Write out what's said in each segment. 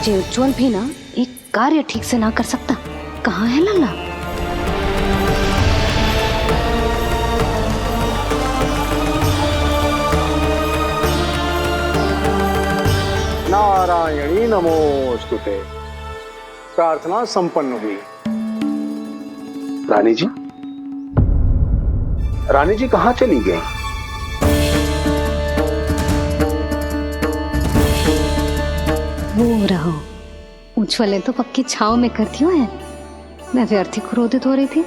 जे उज्जवल भी ना एक कार्य ठीक से ना कर सकता। कहाँ है लल्ला? नारायणी नमोस्तुते। प्रार्थना संपन्न हुई। रानी जी, रानी जी कहाँ चली गई? वो रहो, उज्जवल ने तो पक्की छाव में कर दियो है। मैं व्यर्थ ही क्रोधित हो रही थी।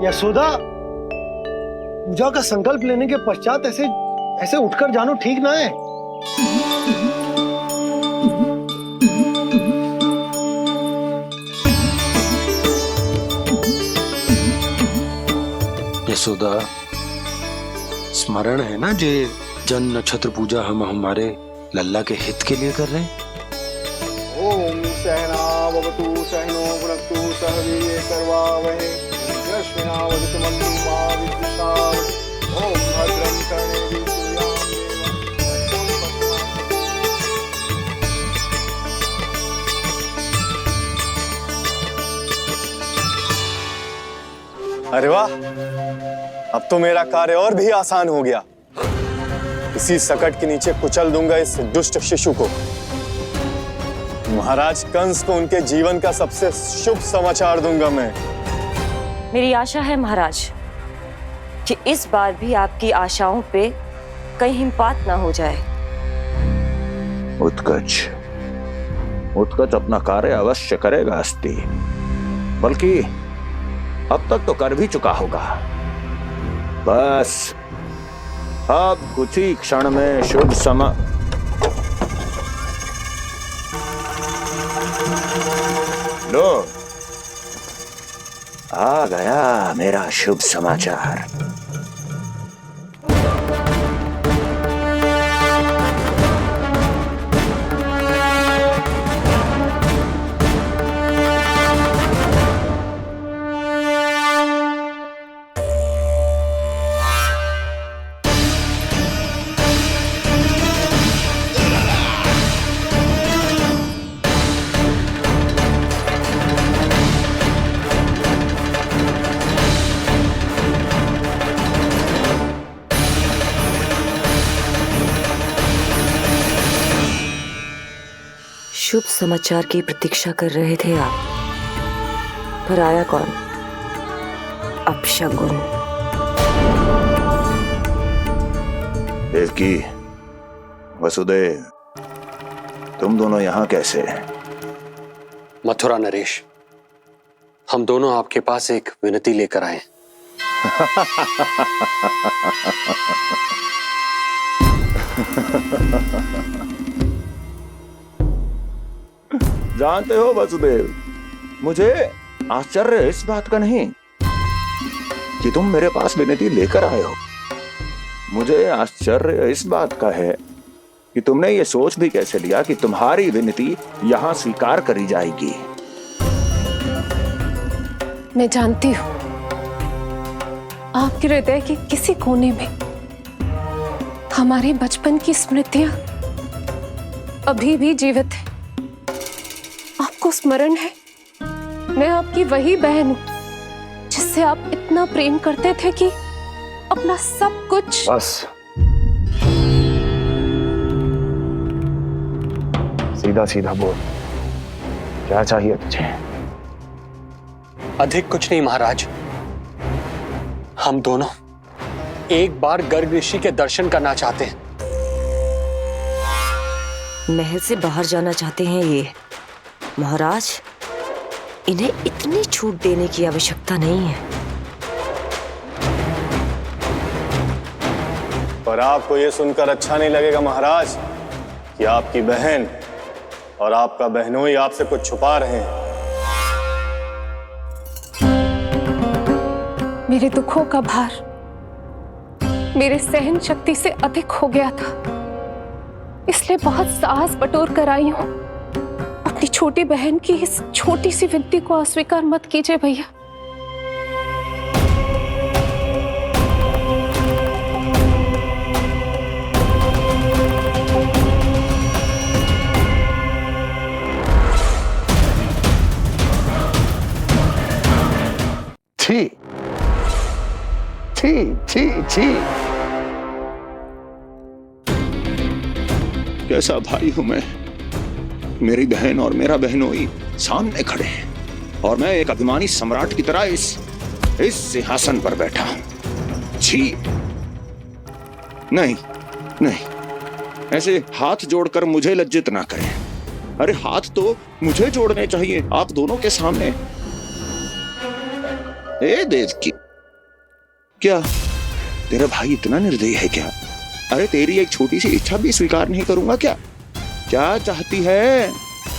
यशोदा, पूजा का संकल्प लेने के पश्चात ऐसे उठकर जानो ठीक ना है। यशोदा, स्मरण है ना जे जन नक्षत्र पूजा हम हमारे लल्ला के हित के लिए कर रहे हैं। ओम सहनावतु सहनो भुनक्तु सह वीर्येण करवावहै तेजस्विनावधीतमस्तु मा विद्विषावहै। ओम भद्रं कर्णेभिः अरे वाह, अब तो मेरा कार्य और भी आसान हो गया। इसी सकट के नीचे कुचल दूंगा इस दुष्ट शिशु को। महाराज कंस को उनके जीवन का सबसे शुभ समाचार दूंगा मैं। मेरी आशा है महाराज कि इस बार भी आपकी आशाओं पे कहीं हिमपात ना हो जाए। उत्कच अपना कार्य अवश्य करेगा अस्ति, बल्कि अब तक तो कर भी चुका होगा। बस अब कुछ ही क्षण में शुभ समय। लो, आ गया मेरा शुभ समाचार। शुभ समाचार की प्रतीक्षा कर रहे थे आप, पर आया कौन? अपशगुन। देवकी, वसुदेव, तुम दोनों यहाँ कैसे? मथुरा नरेश, हम दोनों आपके पास एक विनती लेकर आए। जानते हो वसुदेव, मुझे आश्चर्य इस बात का नहीं कि तुम मेरे पास विनती लेकर आए हो। मुझे आश्चर्य इस बात का है कि तुमने ये सोच भी कैसे लिया कि तुम्हारी विनती यहां स्वीकार करी जाएगी। मैं जानती हूं आपके हृदय के किसी कोने में हमारे बचपन की स्मृतियां अभी भी जीवित है। आपको स्मरण है, मैं आपकी वही बहन हूं जिससे आप इतना प्रेम करते थे कि अपना सब कुछ। बस सीधा सीधा बोल, क्या चाहिए तुझे? अधिक कुछ नहीं महाराज, हम दोनों एक बार गर्ग ऋषि के दर्शन करना चाहते हैं। महल से बाहर जाना चाहते हैं ये महाराज। इन्हें इतनी छूट देने की आवश्यकता नहीं है। पर आपको यह सुनकर अच्छा नहीं लगेगा महाराज कि आपकी बहन और आपका बहनोई आपसे कुछ छुपा रहे हैं। मेरे दुखों का भार मेरे सहन शक्ति से अधिक हो गया था, इसलिए बहुत साहस बटोर कर आई हूं। अपनी छोटी बहन की इस छोटी सी विनती को अस्वीकार मत कीजिए भैया। छी छी। कैसा भाई हूं मैं। मेरी बहन और मेरा बहनोई सामने खड़े हैं और मैं एक अभिमानी सम्राट की तरह इस सिंहासन पर बैठा हूं। छी। नहीं नहीं, ऐसे हाथ जोड़कर मुझे लज्जित ना करें। अरे हाथ तो मुझे जोड़ने चाहिए आप दोनों के सामने। ए देवकी, क्या तेरा भाई इतना निर्दयी है क्या? अरे तेरी एक छोटी सी इच्छा भी स्वीकार नहीं करूंगा क्या? क्या चाहती है?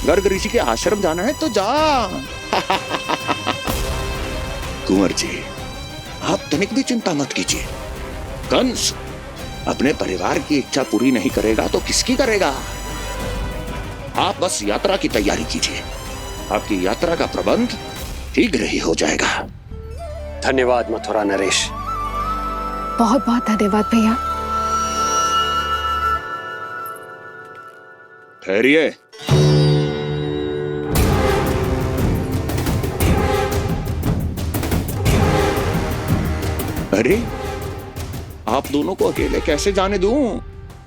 गर्ग ऋषि के आश्रम जाना है तो जा। कुंवर जी, आप तनिक भी चिंता मत कीजिए। कंस अपने परिवार की इच्छा पूरी नहीं करेगा तो किसकी करेगा? आप बस यात्रा की तैयारी कीजिए। आपकी यात्रा का प्रबंध शीघ्र ही हो जाएगा। धन्यवाद मथुरा नरेश। बहुत बहुत धन्यवाद भैया। ठहरिए। अरे आप दोनों को अकेले कैसे जाने दूं?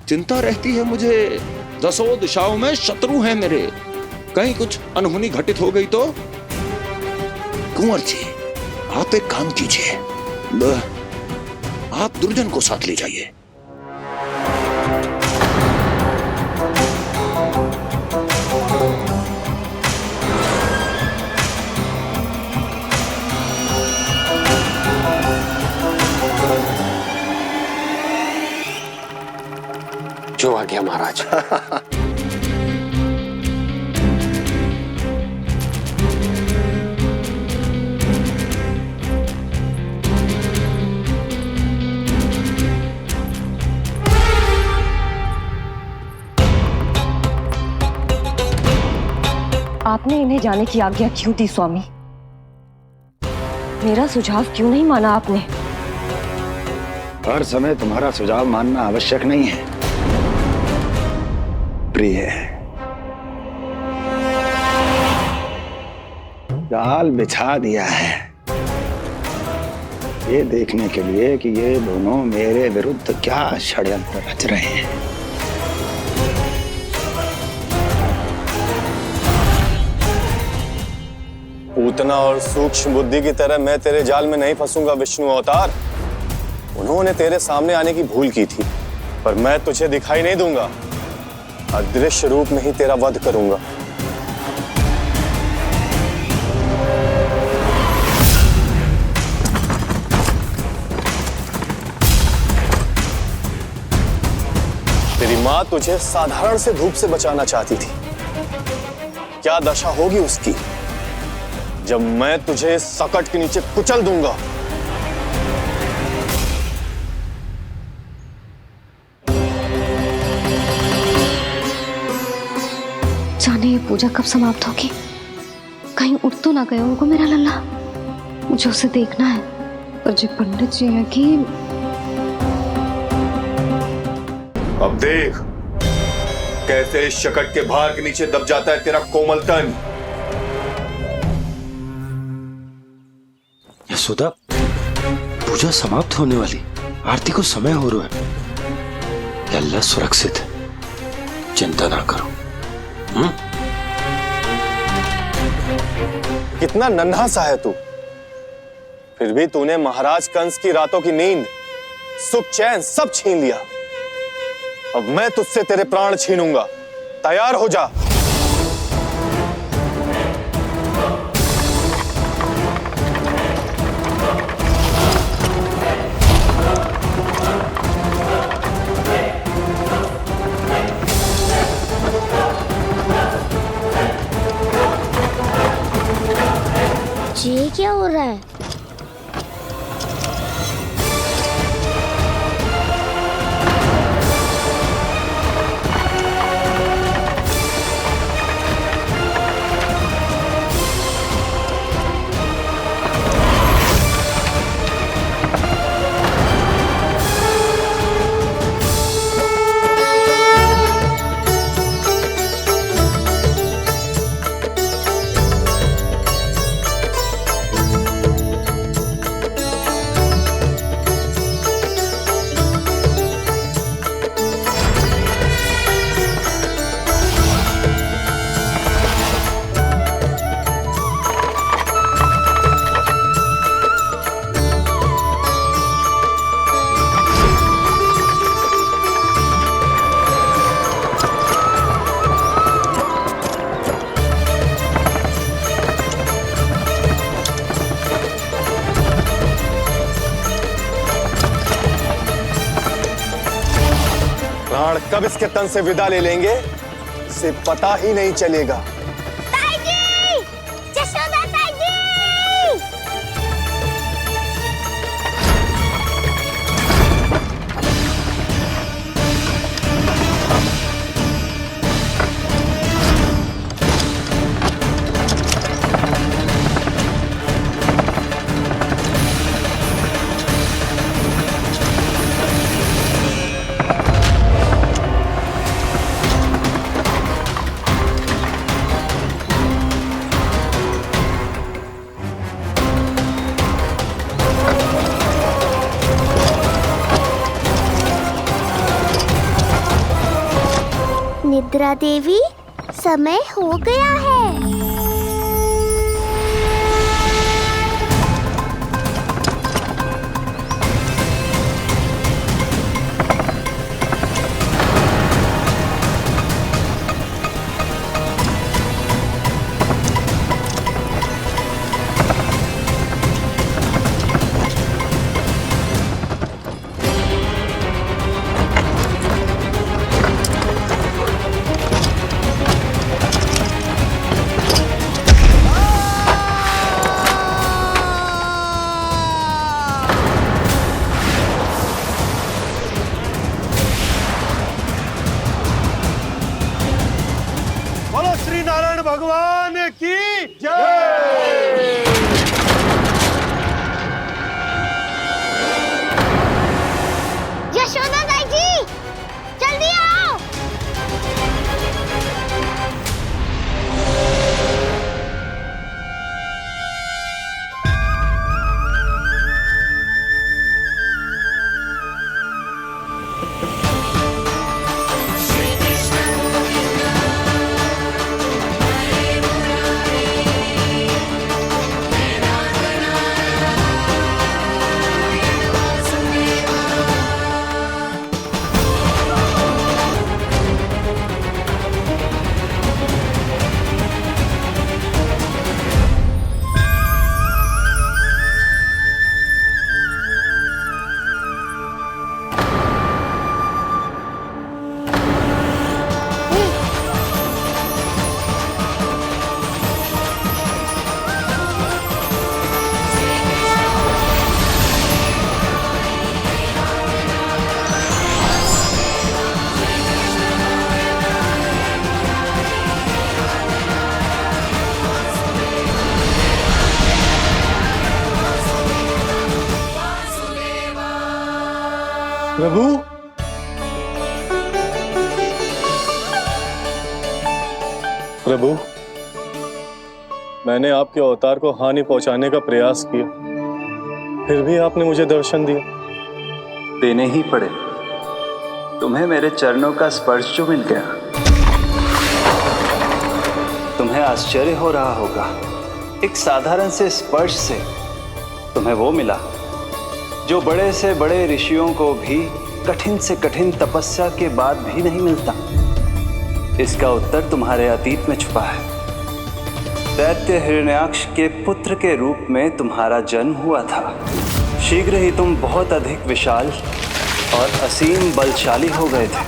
चिंता रहती है मुझे। 10 दिशाओं में शत्रु हैं मेरे। कहीं कुछ अनहोनी घटित हो गई तो? कुंवर जी, आप एक काम कीजिए, आप दुर्जन को साथ ले जाइए। जो आ गया महाराज। आपने इन्हें जाने की आज्ञा क्यों दी स्वामी? मेरा सुझाव क्यों नहीं माना आपने? हर समय तुम्हारा सुझाव मानना आवश्यक नहीं है प्रिय। जाल बिछा दिया है ये देखने के लिए कि ये दोनों मेरे विरुद्ध क्या षड्यंत्र रच रहे हैं। पूतना और सूक्ष्म बुद्धि की तरह मैं तेरे जाल में नहीं फंसूंगा विष्णु अवतार। उन्होंने तेरे सामने आने की भूल की थी, पर मैं तुझे दिखाई नहीं दूंगा। अदृश्य रूप में ही तेरा वध करूंगा। तेरी मां तुझे साधारण से धूप से बचाना चाहती थी। क्या दशा होगी उसकी जब मैं तुझे सकट के नीचे कुचल दूंगा। जाने ये पूजा कब समाप्त होगी? कहीं उठ तो ना गया होगा मेरा लल्ला। मुझे उसे देखना है। पर जो पंडित जी है कि अब देख कैसे इस शकट के भार के नीचे दब जाता है तेरा कोमल तन। यशोदा, पूजा समाप्त होने वाली, आरती को समय हो रहा है। अल्लाह सुरक्षित है, चिंता ना करो। कितना नन्हा सा है तू, फिर भी तूने महाराज कंस की रातों की नींद, सुख चैन सब छीन लिया। अब मैं तुझसे तेरे प्राण छीनूंगा। तैयार हो जा। ये क्या हो रहा है? प्राण कब इसके तन से विदा ले लेंगे इसे पता ही नहीं चलेगा। ताई जी! जशोदा ताई जी! निद्रा देवी, समय हो गया है। बोलो श्री नारायण भगवान की जय। यशोदा ताई जी, जल्दी आओ। प्रभु, प्रभु, मैंने आपके अवतार को हानि पहुंचाने का प्रयास किया, फिर भी आपने मुझे दर्शन दिया। देने ही पड़े। तुम्हें मेरे चरणों का स्पर्श जो मिल गया, तुम्हें आश्चर्य हो रहा होगा। एक साधारण से स्पर्श से तुम्हें वो मिला जो बड़े से बड़े ऋषियों को भी कठिन से कठिन तपस्या के बाद भी नहीं मिलता। इसका उत्तर तुम्हारे अतीत में छुपा है। दैत्य हिरण्याक्ष के पुत्र के रूप में तुम्हारा जन्म हुआ था। शीघ्र ही तुम बहुत अधिक विशाल और असीम बलशाली हो गए थे,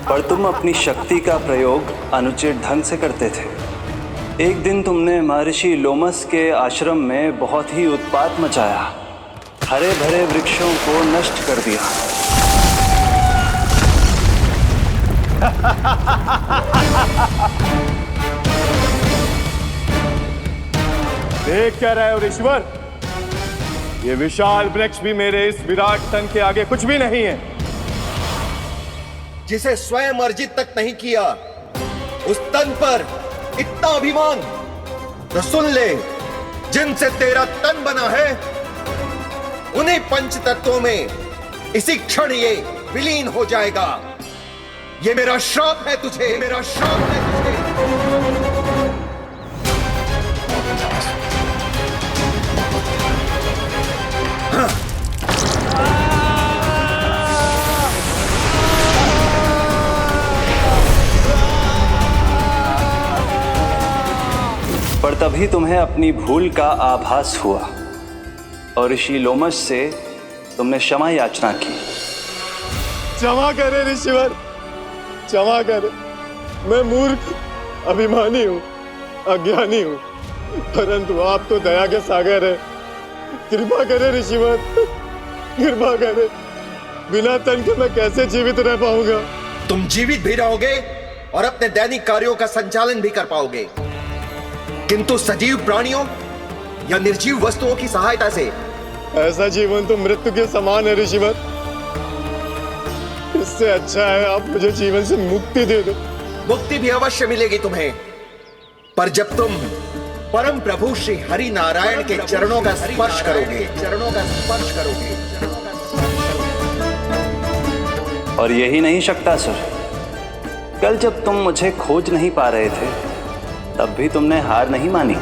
पर तुम अपनी शक्ति का प्रयोग अनुचित ढंग से करते थे। एक दिन तुमने महर्षि लोमस के आश्रम में बहुत ही उत्पात मचाया, हरे भरे वृक्षों को नष्ट कर दिया। देख क्या रहे हो ऋषिवर? ये विशाल वृक्ष भी मेरे इस विराट तन के आगे कुछ भी नहीं है। जिसे स्वयं अर्जित तक नहीं किया, उस तन पर इतना अभिमान। तो सुन ले, जिनसे तेरा तन बना है उन्हीं पंच तत्वों में इसी क्षण ये विलीन हो जाएगा। ये मेरा श्राप है तुझे, मेरा श्राप है तुझे। पर तभी तुम्हें अपनी भूल का आभास हुआ और ऋषि लोमस से तुमने क्षमा याचना की। क्षमा करे ऋषिवर, क्षमा कर, मैं मूर्ख, अभिमानी हूँ, अज्ञानी हूँ, परंतु आप तो दया के सागर है। कृपा करे ऋषिवर, कृपा करे। बिना तन के मैं कैसे जीवित रह पाऊंगा? तुम जीवित भी रहोगे और अपने दैनिक कार्यों का संचालन भी कर पाओगे, किंतु सजीव प्राणियों या निर्जीव वस्तुओं की सहायता से। ऐसा जीवन तो मृत्यु के समान है ऋषिवर। इससे अच्छा है आप मुझे जीवन से मुक्ति दे दो। मुक्ति भी अवश्य मिलेगी तुम्हें, पर जब तुम परम प्रभु श्री हरि नारायण के चरणों का स्पर्श करोगे, चरणों का स्पर्श करोगे। और यही नहीं शक्तासुर, कल जब तुम मुझे खोज नहीं पा रहे थे तब भी तुमने हार नहीं मानी।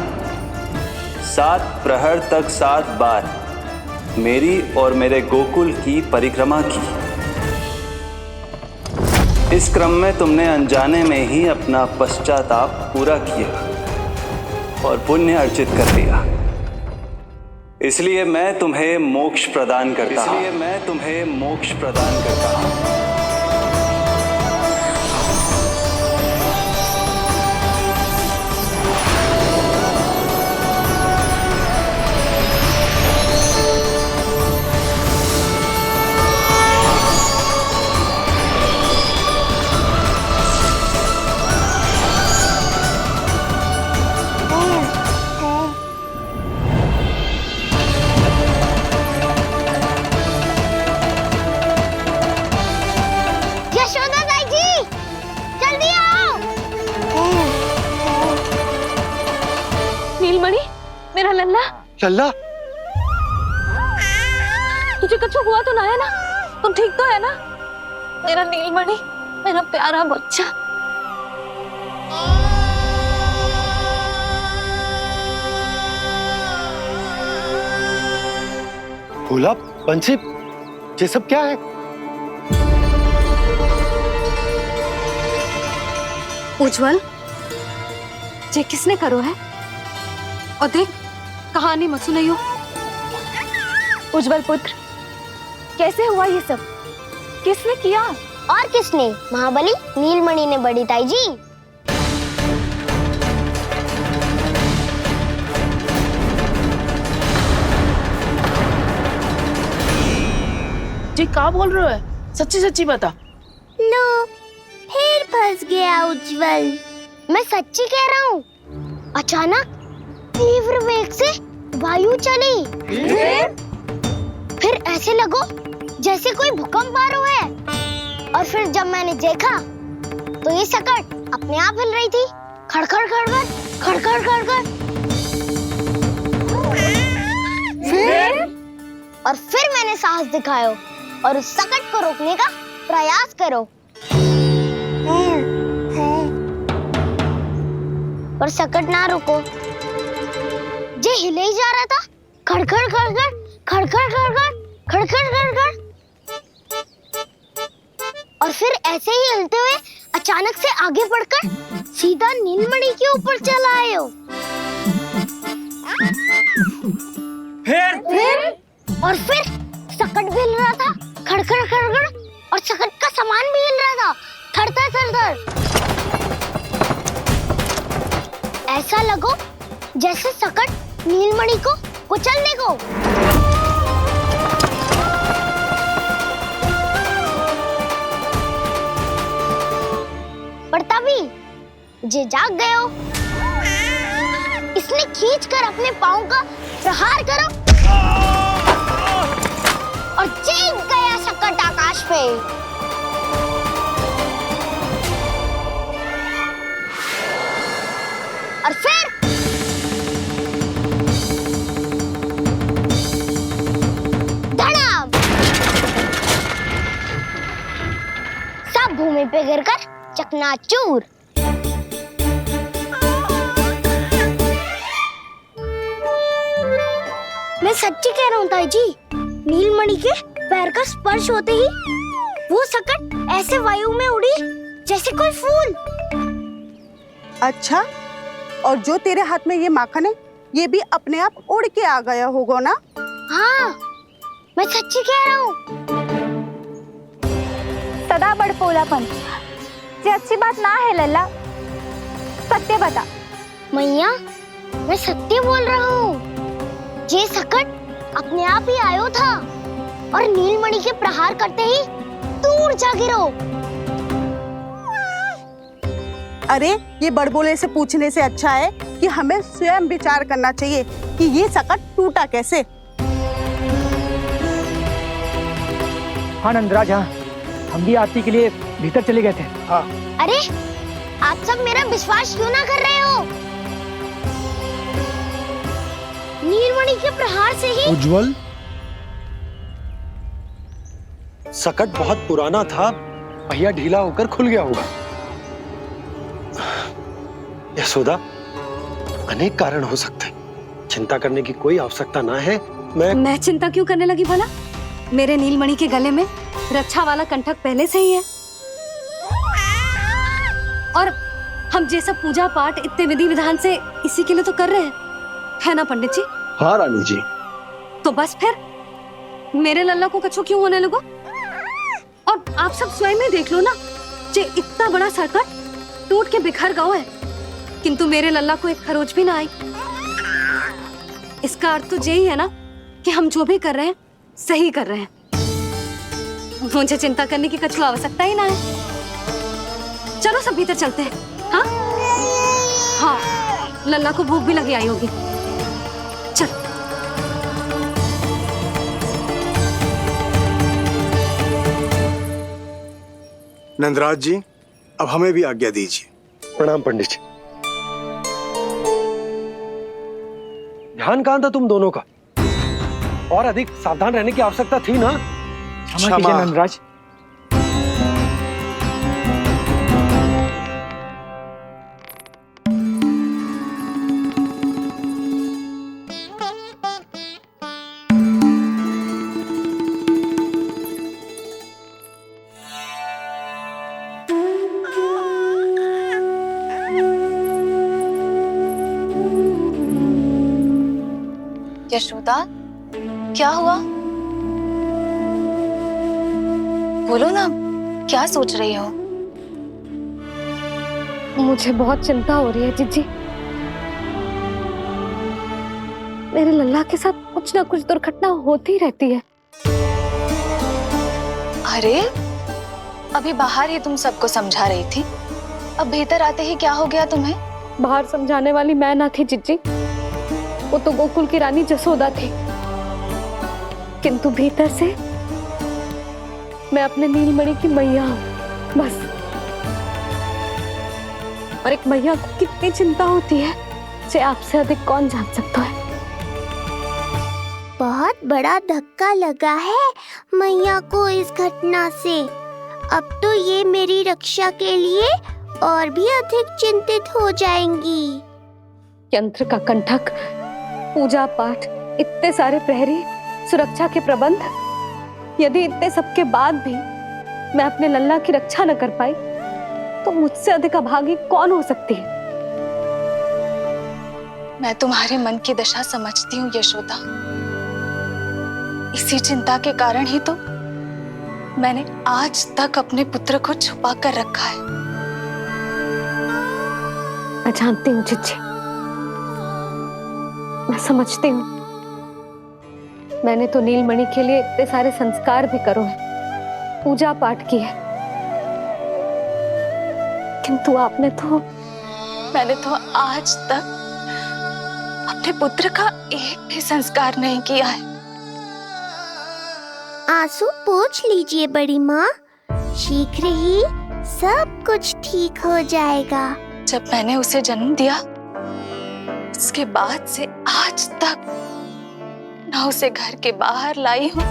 7 प्रहर तक 7 बार मेरी और मेरे गोकुल की परिक्रमा की। इस क्रम में तुमने अनजाने में ही अपना पश्चाताप पूरा किया और पुण्य अर्जित कर लिया। इसलिए मैं तुम्हें मोक्ष प्रदान करता हूं। इसलिए मैं तुम्हें मोक्ष प्रदान करता हूं। मेरा लल्ला, लल्ला, तुझे कुछ हुआ तो ना है ना? तुम ठीक तो है ना? मेरा नीलमणि, मेरा प्यारा बच्चा। भोला, बंसी, ये सब क्या है? उज्जवल, ये किसने करो है? और देख, कहानी मत सुनाइयो। उज्जवल पुत्र, कैसे हुआ ये सब? किसने किया? और किसने? महाबली नीलमणि ने बड़ी ताई जी। जी क्या बोल रहे हो? सच्ची सच्ची बता। लो, फिर फंस गया उज्जवल। मैं सच्ची कह रहा हूँ। अचानक तीव्र वेग से वायु चली। फिर ऐसे लगो जैसे कोई भूकंप आ रहा है। और फिर जब मैंने देखा तो ये सकट अपने आप हिल रही थी, खड़खड़ खड़खड़ खड़खड़ खड़खड़। फिर मैंने साहस दिखाया और उस सकट को रोकने का प्रयास करो, पर सकट ना रुको। जे हिले ही जा रहा था, खड़खड़ खड़खड़ खड़खड़ खड़खड़ खड़खड़ खड़खड़। और फिर ऐसे ही हिलते हुए अचानक से आगे बढ़कर सीधा नीलमणि के ऊपर चला आए हो। फिर सकट भी हिल रहा था, खड़खड़ खड़खड़, और सकट का सामान भी हिल रहा था, थरथर थरथर। ऐसा लगो जैसे सकट नीलमणि को कुचलने को। पर तभी जे जाग गए हो। इसने खींचकर अपने पांव का प्रहार करो और चीख गया सकट आकाश पे। और फिर धड़ाम, सब भूमि पे गिरकर चकनाचूर। मैं सच्ची कह रहा हूँ ताई जी, नीलमणि के पैर का स्पर्श होते ही वो सकट ऐसे वायु में उड़ी जैसे कोई फूल। अच्छा, और जो तेरे हाथ में ये माखन है, ये भी अपने आप उड़ के आ गया होगा ना? हाँ, मैं सच्ची कह रहा हूँ। सदा बड़पोलापन, ये अच्छी बात ना है लल्ला, सत्य बता। मैया मैं सत्य बोल रहा हूँ। ये सकट अपने आप ही आयो था और नीलमणि के प्रहार करते ही दूर जा गिरो। अरे ये बड़बोले से पूछने से अच्छा है कि हमें स्वयं विचार करना चाहिए कि ये सकट टूटा कैसे। हाँ नंदराज, हाँ हम भी आरती के लिए भीतर चले गए थे। हाँ। अरे आप सब मेरा विश्वास क्यों ना कर रहे हो? नीलमणि के प्रहार से ही उज्जवल, सकट बहुत पुराना था, भैया ढीला होकर खुल गया होगा। यशोदा, अनेक कारण हो सकते हैं, चिंता करने की कोई आवश्यकता ना है। मैं चिंता क्यों करने लगी भला? मेरे नीलमणि के गले में रक्षा वाला कंठक पहले से ही है, और हम ये सब पूजा पाठ इतने विधि विधान से इसी के लिए तो कर रहे हैं, है ना पंडित जी? हाँ रानी जी। तो बस फिर मेरे लल्ला को कछु क्यों होने लगो? और आप सब स्वयं ही देख लो ना, जे इतना बड़ा संकट टूट के बिखर गया है, किंतु मेरे लल्ला को एक खरोच भी ना आई। इसका अर्थ तो यही है ना कि हम जो भी कर रहे हैं सही कर रहे हैं। मुझे चिंता करने की कछु आवश्यकता ही ना है। चलो सब भीतर चलते हैं। हाँ हाँ, लल्ला को भूख भी लगी आई होगी। चल। नंदराज जी, अब हमें भी आज्ञा दीजिए। प्रणाम पंडित जी। ध्यान कहाँ था तुम दोनों का? और अधिक सावधान रहने की आवश्यकता थी ना। क्षमा कीजिए नंदराज। यशोदा, क्या हुआ? बोलो ना, क्या सोच रही हो? मुझे बहुत चिंता हो रही है जीजी। मेरे लल्ला के साथ कुछ ना कुछ दुर्घटना होती रहती है। अरे अभी बाहर ही तुम सबको समझा रही थी, अब भीतर आते ही क्या हो गया तुम्हें? बाहर समझाने वाली मैं ना थी जीजी, वो तो गोकुल की रानी जसोदा थी, किंतु भीतर से मैं अपने नीलमणि की मैया हूँ, बस। और एक मैया को कितनी चिंता होती है, से आपसे अधिक कौन जान सकता है। बहुत बड़ा धक्का लगा है मैया को इस घटना से। अब तो ये मेरी रक्षा के लिए और भी अधिक चिंतित हो जाएंगी। यंत्र का कंठक, पूजा पाठ, इतने सारे प्रहरी, सुरक्षा के प्रबंध, यदि इतने सबके बाद भी मैं अपने लल्ला की रक्षा न कर पाई तो मुझसे अधिक अभागी कौन हो सकती है? मैं तुम्हारे मन की दशा समझती हूँ यशोदा। इसी चिंता के कारण ही तो मैंने आज तक अपने पुत्र को छुपा कर रखा है। मैं जानती हूँ जीजी, मैं समझती हूँ। मैंने तो नीलमणि के लिए इतने सारे संस्कार भी करो है, पूजा पाठ की है, किंतु मैंने तो आज तक अपने पुत्र का एक भी संस्कार नहीं किया है। आंसू पोंछ लीजिए बड़ी माँ, शीघ्र ही सब कुछ ठीक हो जाएगा। जब मैंने उसे जन्म दिया उसके बाद से आज तक न उसे घर के बाहर लाई हूँ,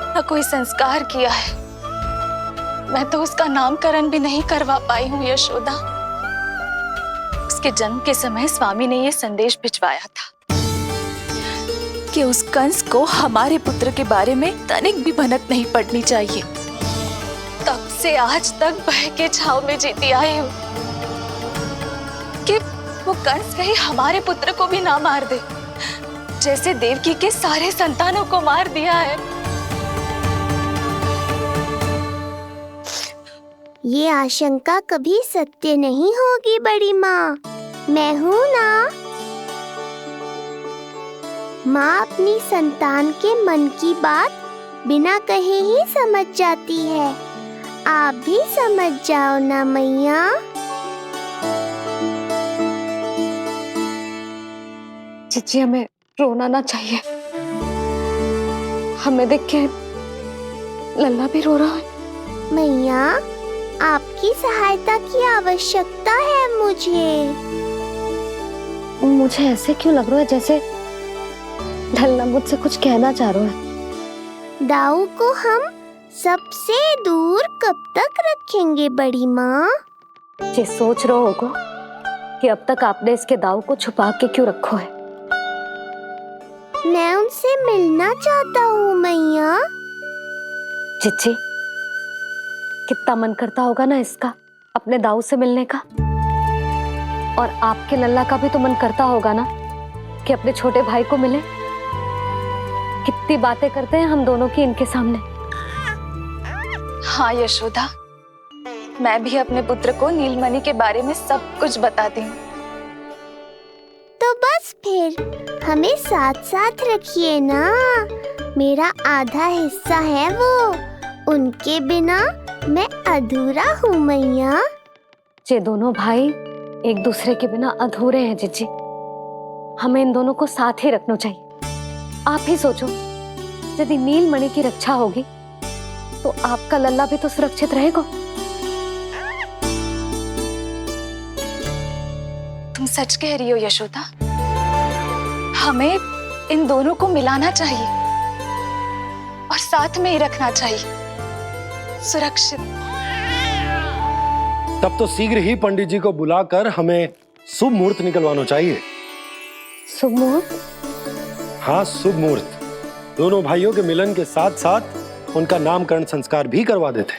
न कोई संस्कार किया है। मैं तो उसका नामकरण भी नहीं करवा पाई हूँ यशोदा। उसके जन्म के समय स्वामी ने यह संदेश भिजवाया था कि उस कंस को हमारे पुत्र के बारे में तनिक भी भनक नहीं पड़नी चाहिए। तब से आज तक भय के छाव में जीती आई हूँ कि वो कंस कहीं हमारे पुत्र को भी ना मार दे, जैसे देवकी के सारे संतानों को मार दिया है। ये आशंका कभी सत्य नहीं होगी बड़ी माँ, मैं हूँ ना। माँ अपनी संतान के मन की बात बिना कहे ही समझ जाती है। आप भी समझ जाओ ना मैया। जीजी, हमें रोना ना चाहिए। हमें देख के लल्ला भी रो रहा है। मैया, आपकी सहायता की आवश्यकता है मुझे। मुझे ऐसे क्यों लग रहा है जैसे लल्ला मुझसे कुछ कहना चाह रहा है। दाऊ को हम सबसे दूर कब तक रखेंगे बड़ी माँ? ये सोच रहे होगा कि अब तक आपने इसके दाऊ को छुपा के क्यों रखो है। मैं उनसे मिलना चाहता हूँ मैया। चिच्ची, कितना मन करता होगा ना इसका अपने दाऊ से मिलने का। और आपके लल्ला का भी तो मन करता होगा ना कि अपने छोटे भाई को मिले। कितनी बातें करते हैं हम दोनों की इनके सामने। हाँ यशोदा, मैं भी अपने पुत्र को नीलमणि के बारे में सब कुछ बताती हूँ। तो बस फिर हमें साथ साथ रखिए ना। मेरा आधा हिस्सा है वो, उनके बिना मैं अधूरा हूँ मैया। ये दोनों भाई एक दूसरे के बिना अधूरे हैं जीजी। हमें इन दोनों को साथ ही रखना चाहिए। आप ही सोचो, यदि नीलमणि की रक्षा होगी तो आपका लल्ला भी तो सुरक्षित रहेगा। तुम सच कह रही हो यशोदा। हमें इन दोनों को मिलाना चाहिए और साथ में ही रखना चाहिए, सुरक्षित। तब तो शीघ्र ही पंडित जी को बुलाकर हमें शुभ मुहूर्त निकलवाना चाहिए। शुभ मुहूर्त? हाँ, शुभ मुहूर्त। दोनों भाइयों के मिलन के साथ साथ उनका नामकरण संस्कार भी करवा देते।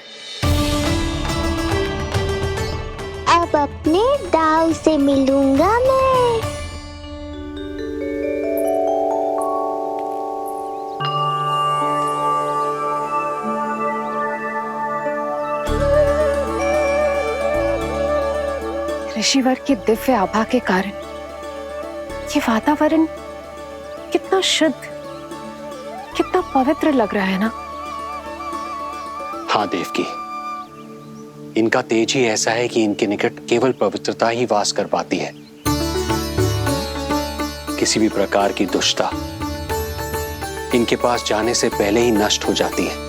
अब अपने दाऊ से मिलूंगा मैं। ऋषिवर की दिव्य आभा के कारण ये वातावरण कितना शुद्ध, कितना पवित्र लग रहा है ना। हाँ देवकी, इनका तेज ही ऐसा है कि इनके निकट केवल पवित्रता ही वास कर पाती है। किसी भी प्रकार की दुष्टता इनके पास जाने से पहले ही नष्ट हो जाती है।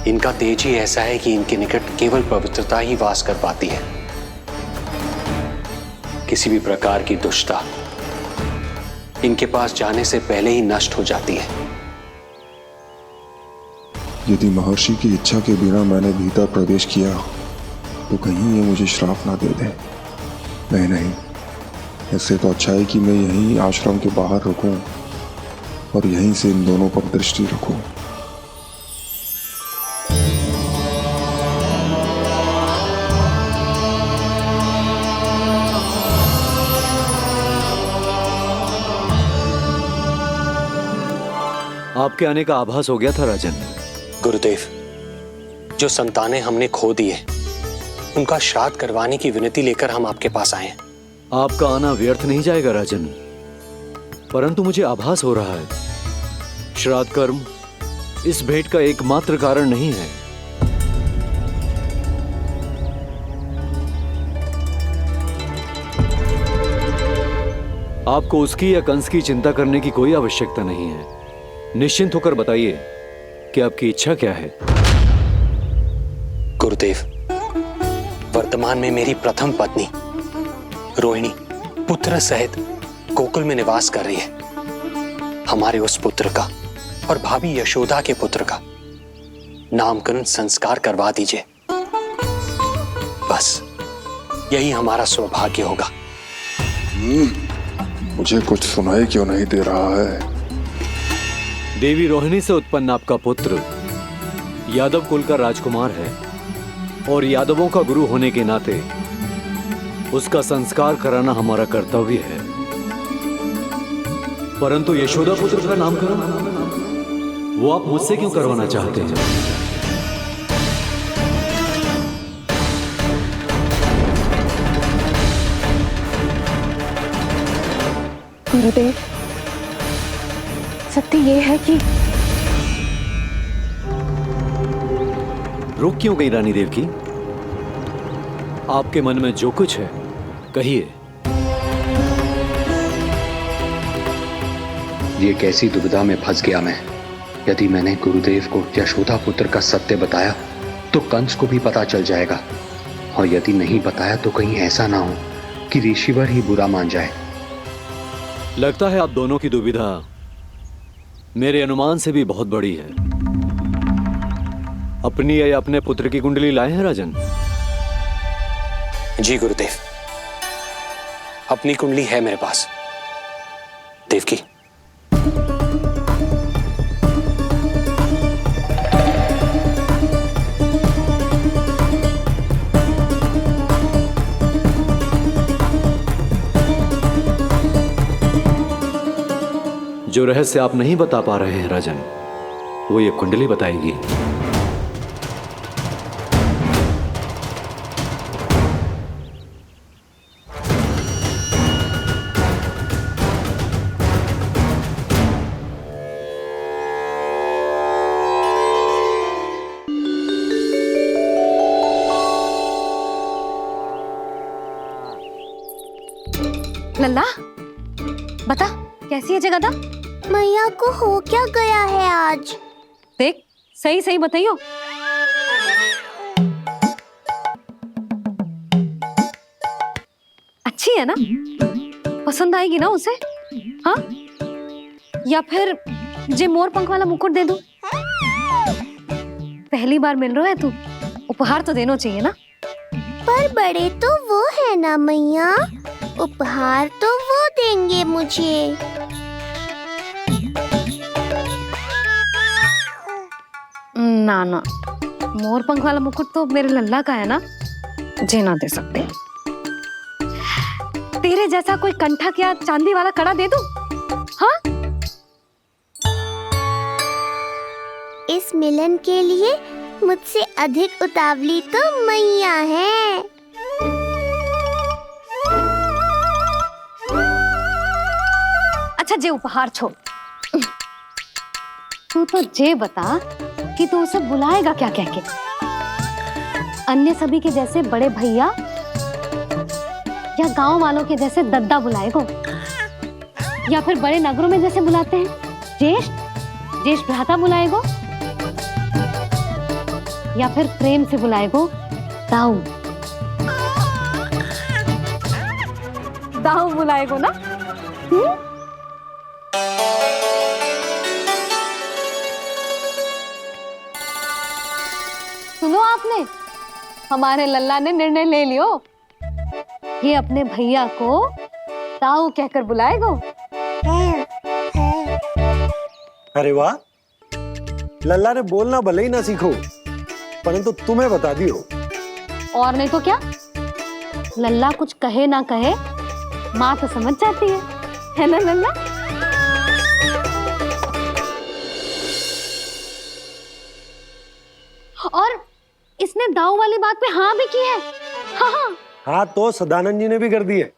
इनका तेज ही ऐसा है कि इनके निकट केवल पवित्रता ही वास कर पाती है। किसी भी प्रकार की दुष्टता इनके पास जाने से पहले ही नष्ट हो जाती है। यदि महर्षि की इच्छा के बिना मैंने भीतर प्रवेश किया तो कहीं ये मुझे श्राप ना दे दे। नहीं, इससे तो अच्छा है कि मैं यहीं आश्रम के बाहर रुकूं और यहीं से इन दोनों पर दृष्टि रखूं। आपके आने का आभास हो गया था राजन। गुरुदेव, जो संतानें हमने खो दी है उनका श्राद्ध करवाने की विनती लेकर हम आपके पास आए हैं। आपका आना व्यर्थ नहीं जाएगा राजन, परंतु मुझे आभास हो रहा है श्राद्ध कर्म इस भेंट का एकमात्र कारण नहीं है। आपको उसकी या कंस की चिंता करने की कोई आवश्यकता नहीं है। निश्चिंत होकर बताइए कि आपकी इच्छा क्या है। गुरुदेव, वर्तमान में मेरी प्रथम पत्नी रोहिणी पुत्र सहित गोकुल में निवास कर रही है। हमारे उस पुत्र का और भाभी यशोदा के पुत्र का नामकरण संस्कार करवा दीजिए। बस यही हमारा सौभाग्य होगा। मुझे कुछ सुनाई क्यों नहीं दे रहा है? देवी रोहिणी से उत्पन्न आपका पुत्र यादव कुल का राजकुमार है और यादवों का गुरु होने के नाते उसका संस्कार कराना हमारा कर्तव्य है। परंतु यशोदा पुत्र का नामकरण वो आप मुझसे क्यों करवाना चाहते हैं? गुरुदेव, सत्य ये है कि रुक क्यों गई रानी देवकी? आपके मन में जो कुछ है कहिए। ये कैसी दुविधा में फंस गया मैं। यदि मैंने गुरुदेव को यशोदा पुत्र का सत्य बताया तो कंस को भी पता चल जाएगा, और यदि नहीं बताया तो कहीं ऐसा ना हो कि ऋषिवर ही बुरा मान जाए। लगता है आप दोनों की दुविधा मेरे अनुमान से भी बहुत बड़ी है। अपनी या अपने पुत्र की कुंडली लाए हैं राजन? जी गुरुदेव, अपनी कुंडली है मेरे पास। देवकी, जो रहस्य आप नहीं बता पा रहे हैं राजन, वो ये कुंडली बताएगी। लल्ला, बता कैसी है जगदा? मैया को हो क्या गया है आज? देख, सही सही बताइयो। अच्छी है ना? पसंद आएगी ना उसे? हाँ? या फिर जे मोर पंख वाला मुकुट दे दूं? पहली बार मिल रहा है तू, उपहार तो देना चाहिए ना? पर बड़े तो वो है ना मैया, उपहार तो वो देंगे मुझे। ना ना, मोर पंख वाला मुकुट तो मेरे लल्ला का है ना, जे ना दे सकते। तेरे जैसा कोई कंठक या चांदी वाला कड़ा दे दूं? हाँ? इस मिलन के लिए मुझसे अधिक उतावली तो मैया है। अच्छा, जे उपहार छोड़, तू तो जे बता कि तू उसे बुलाएगा क्या कह के? अन्य सभी के जैसे बड़े भैया या गांव वालों के जैसे दद्दा बुलाएगो, या फिर बड़े नगरों में जैसे बुलाते हैं ज्येष्ठ भ्राता बुलाएगो, या फिर प्रेम से बुलाएगो दाऊ बुलाएगो ना? सुनो आपने, हमारे लल्ला ने निर्णय ले लियो, ये अपने भैया को ताऊ कहकर बुलाएगो। अरे वाह, लल्ला ने बोलना भले ही ना सीखो, परंतु तुम्हें बता दियो। और नहीं तो क्या, लल्ला कुछ कहे ना कहे माँ तो समझ जाती है ना लल्ला? और इसने दाऊ वाली बात पे हाँ भी की है। हाँ, हाँ तो सदानंद जी ने भी कर दी है।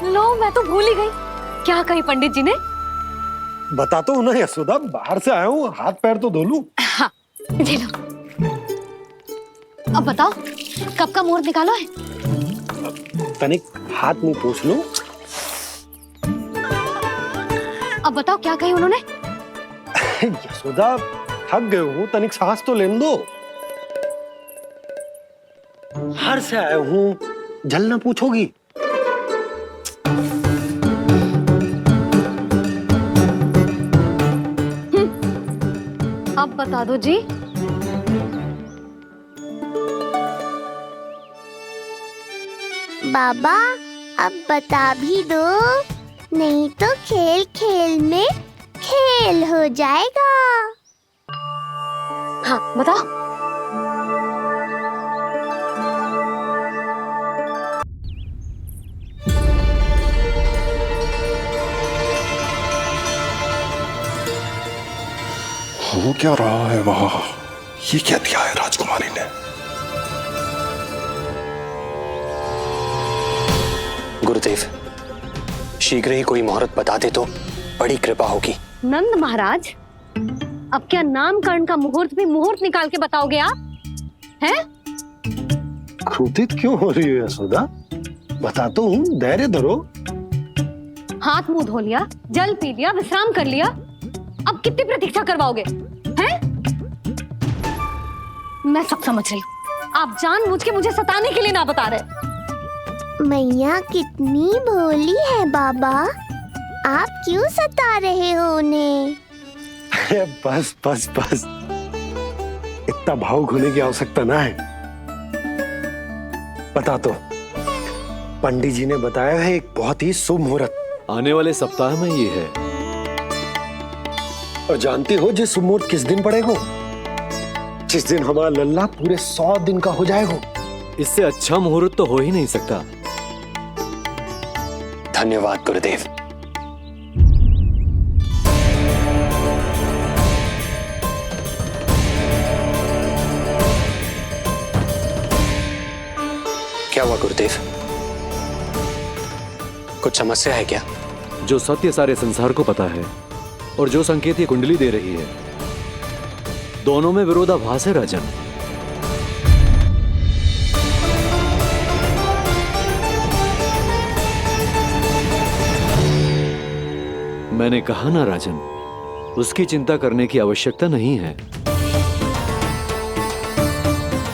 लो, मैं तो भूल ही गई। क्या कही पंडित जी ने? बता तो ना यशोदा, बाहर से आया हूँ, हाथ पैर तो धो लूं। हाँ, ले लो। अब बताओ, कब का मुहूर्त निकालो है? तनिक हाथ मुंह पूछ लूं। अब बताओ क्या कही उन्होंने? यशोदा थक गए हूँ, तनिक सांस तो लेने दो। हार से आया हूँ, जलना पूछोगी? अब बता दो जी। बाबा अब बता भी दो, नहीं तो खेल खेल में खेल हो जाएगा। हाँ बताओ। हो क्या रहा है वहां? ये क्या दिया है राजकुमारी ने? गुरुदेव, शीघ्र ही कोई मुहूर्त बता दे तो बड़ी कृपा होगी। नंद महाराज, अब क्या नामकरण का मुहूर्त भी मुहूर्त निकाल के बताओगे आप? हैं? क्रोधित क्यों हो रही हो यशोदा? बताता हूँ, धैर्य धरो। हाथ मुंह धो लिया, जल पी लिया, विश्राम कर लिया, अब कितनी प्रतीक्षा करवाओगे? हैं? मैं सब समझ रही हूँ, आप जानबूझ के मुझे सताने के लिए ना बता रहे। मैया कितनी भोली है बाबा, आप क्यों सता रहे हो उन्हें? बस बस बस, इतना भावुक होने की आवश्यकता ना है। बता तो, पंडित जी ने बताया है एक बहुत ही शुभ मुहूर्त आने वाले सप्ताह में ये है। और जानती हो जिस शुभ मुहूर्त किस दिन पड़ेगा? जिस दिन हमारा लल्ला पूरे 100 दिन का हो जाएगा। इससे अच्छा मुहूर्त तो हो ही नहीं सकता। धन्यवाद गुरुदेव। क्या हुआ गुरुदेव? कुछ समस्या है क्या? जो सत्य सारे संसार को पता है और जो संकेत ये कुंडली दे रही है, दोनों में विरोधाभास है राजन। मैंने कहा ना राजन, उसकी चिंता करने की आवश्यकता नहीं है।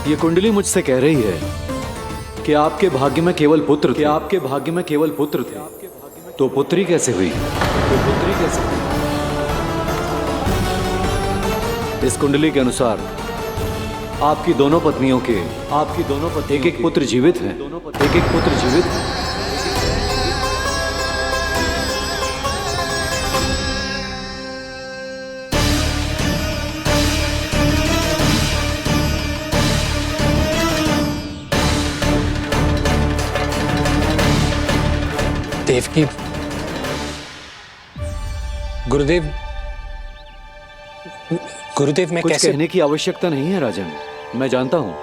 ये कुंडली मुझसे कह रही है कि आपके भाग्य में केवल पुत्र थे। आपके भाग्य में केवल पुत्र थे, तो पुत्री कैसे हुई? इस कुंडली के अनुसार आपकी दोनों पत्नियों के एक एक पुत्र जीवित हैं। एक एक पुत्र जीवित हैं। देवकी, गुरुदेव मैं कुछ कैसे? कहने की आवश्यकता नहीं है राजन, मैं जानता हूं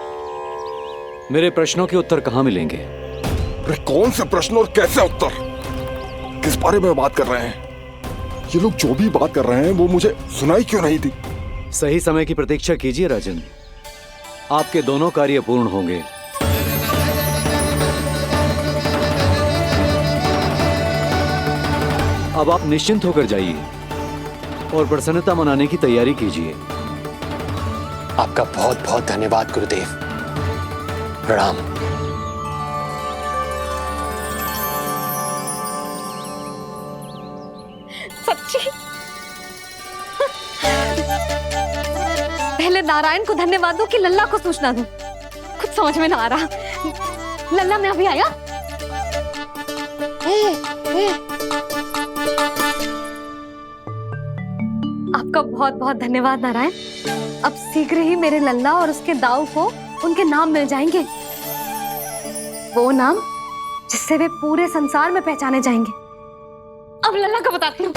मेरे प्रश्नों के उत्तर कहां मिलेंगे। अरे कौन से प्रश्न और कैसे उत्तर? किस बारे में बात कर रहे हैं? ये लोग जो भी बात कर रहे हैं वो मुझे सुनाई क्यों नहीं दी? सही समय की प्रतीक्षा कीजिए राजन, आपके दोनों कार्य पूर्ण होंगे। अब आप निश्चिंत होकर जाइए और प्रसन्नता मनाने की तैयारी कीजिए। आपका बहुत बहुत धन्यवाद गुरुदेव। प्रणाम। सच्ची? पहले नारायण को धन्यवाद दूं कि लल्ला को सूचना दूं? कुछ समझ में ना आ रहा। लल्ला मैं अभी आया। आपका बहुत बहुत धन्यवाद नारायण। अब शीघ्र ही मेरे लल्ला और उसके दाऊ को उनके नाम मिल जाएंगे, वो नाम जिससे वे पूरे संसार में पहचाने जाएंगे। अब लल्ला का बताती हूँ।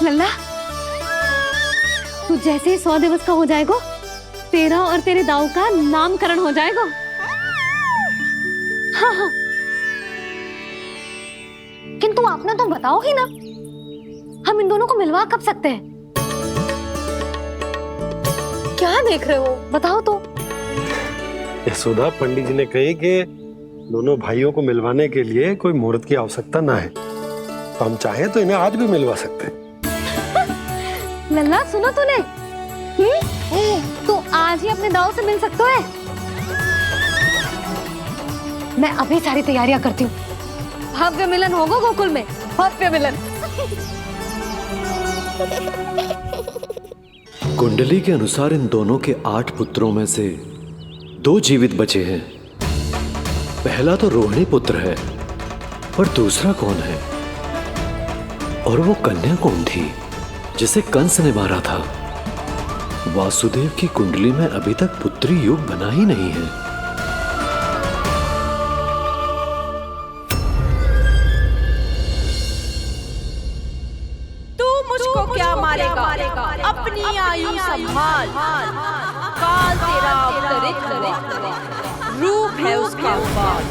लल्ला, तू जैसे ही 100 दिवस का हो जाएगा, तेरा और तेरे दाऊ का नामकरण हो जाएगा। हाँ हाँ, किंतु आपने तो बताओ ही ना, हम इन दोनों को मिलवा कब सकते हैं? क्या देख रहे हो, बताओ तो। यशोदा, पंडित जी ने कही कि दोनों भाइयों को मिलवाने के लिए कोई मुहूर्त की आवश्यकता ना है, तो हम चाहें तो इन्हें आज भी मिलवा सकते हैं। लल्ला सुनो तूने, तू आज ही अपने दाऊ से मिल सकता है। मैं अभी सारी तैयारियां करती हूँ। भव्य मिलन होगा गोकुल में, भव्य मिलन। कुंडली के अनुसार इन दोनों के 8 पुत्रों में से 2 जीवित बचे हैं। पहला तो रोहिणी पुत्र है, पर दूसरा कौन है? और वो कन्या कौन थी जिसे कंस ने मारा था? वासुदेव की कुंडली में अभी तक पुत्री योग बना ही नहीं है। तू मुझको क्या मारेगा? अपनी आयु संभाल। काल तेरा अवतरित रूप है उसका बाल।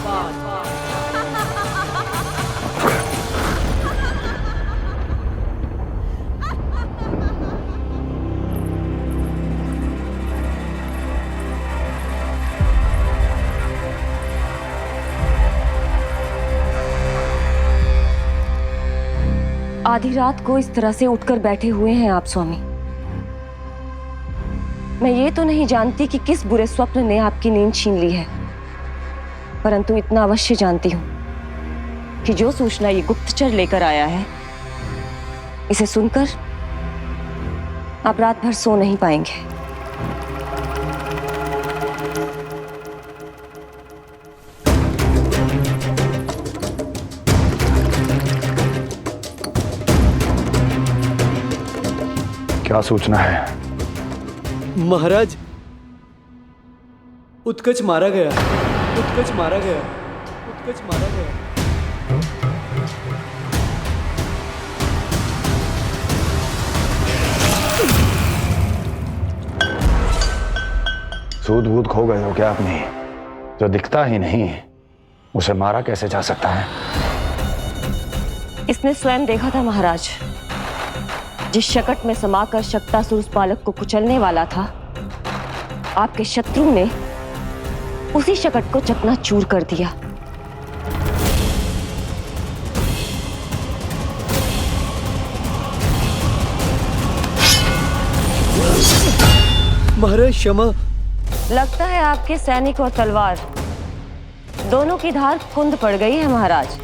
आधी रात को इस तरह से उठकर बैठे हुए हैं आप स्वामी। मैं ये तो नहीं जानती कि किस बुरे स्वप्न ने आपकी नींद छीन ली है, परंतु इतना अवश्य जानती हूं कि जो सूचना ये गुप्तचर लेकर आया है, इसे सुनकर आप रात भर सो नहीं पाएंगे। क्या सूचना है? महाराज, उत्कच मारा गया, उत्कच मारा गया, उत्कच मारा गया। सूद वूद खो गए हो क्या अपनी? जो दिखता ही नहीं उसे मारा कैसे जा सकता है? इसने स्वयं देखा था महाराज। जिस शकट में समाकर शक्तासुर उस बालक को कुचलने वाला था, आपके शत्रु ने उसी शकट को चकनाचूर कर दिया। महाराज क्षमा। लगता है आपके सैनिक और तलवार दोनों की धार कुंद पड़ गई है महाराज।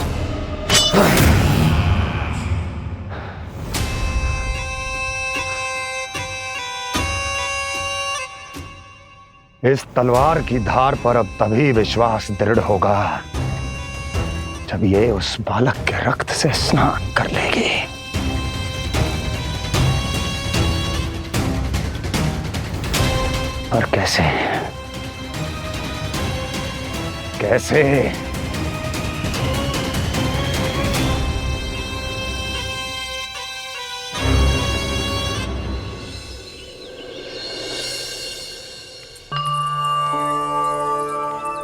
इस तलवार की धार पर अब तभी विश्वास दृढ़ होगा जब ये उस बालक के रक्त से स्नान कर लेगी। और कैसे? कैसे?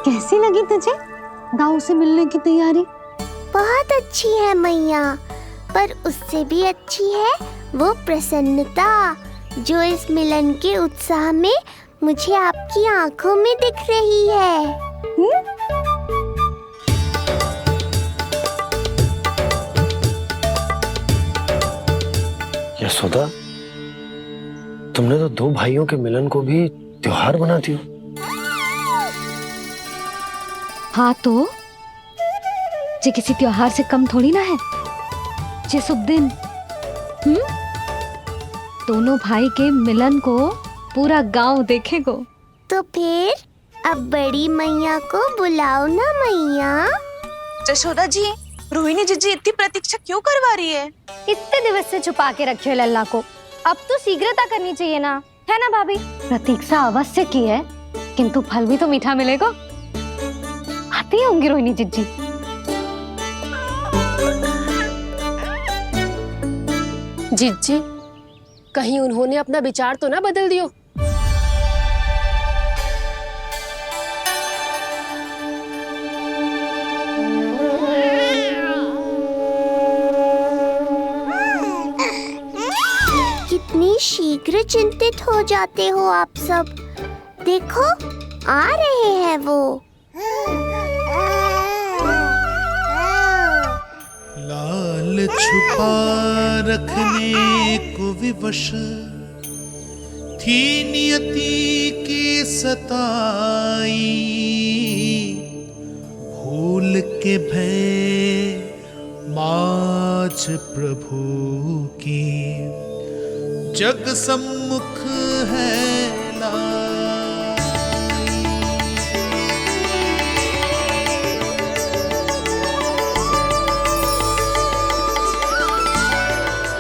कैसी लगी तुझे दाऊ से मिलने की तैयारी? बहुत अच्छी है मैया, पर उससे भी अच्छी है वो प्रसन्नता जो इस मिलन के उत्साह में मुझे आपकी आंखों में दिख रही है। यशोदा, तुमने तो 2 भाइयों के मिलन को भी त्योहार बना दिया। हाँ तो ये किसी त्योहार से कम थोड़ी ना है। ये शुभ दिन दोनों भाई के मिलन को पूरा गांव देखेगो। तो फिर अब बड़ी मैया को बुलाओ ना मैया। यशोदा जी, रोहिणी जीजी इतनी प्रतीक्षा क्यों करवा रही है? इतने दिवस से छुपा के रखे हो लल्ला को, अब तो शीघ्रता करनी चाहिए ना, है ना भाभी? प्रतीक्षा अवश्य की है, किंतु फल भी तो मीठा मिलेगा। आती होंगी रोहिणी जीजी। जीजी, कहीं उन्होंने अपना विचार तो ना बदल दियो? कितनी शीघ्र चिंतित हो जाते हो आप सब। देखो आ रहे हैं वो। लाल छुपा रखने को विवश थी नियति की सताई, भूल के भय माज प्रभु की जग सम्मुख है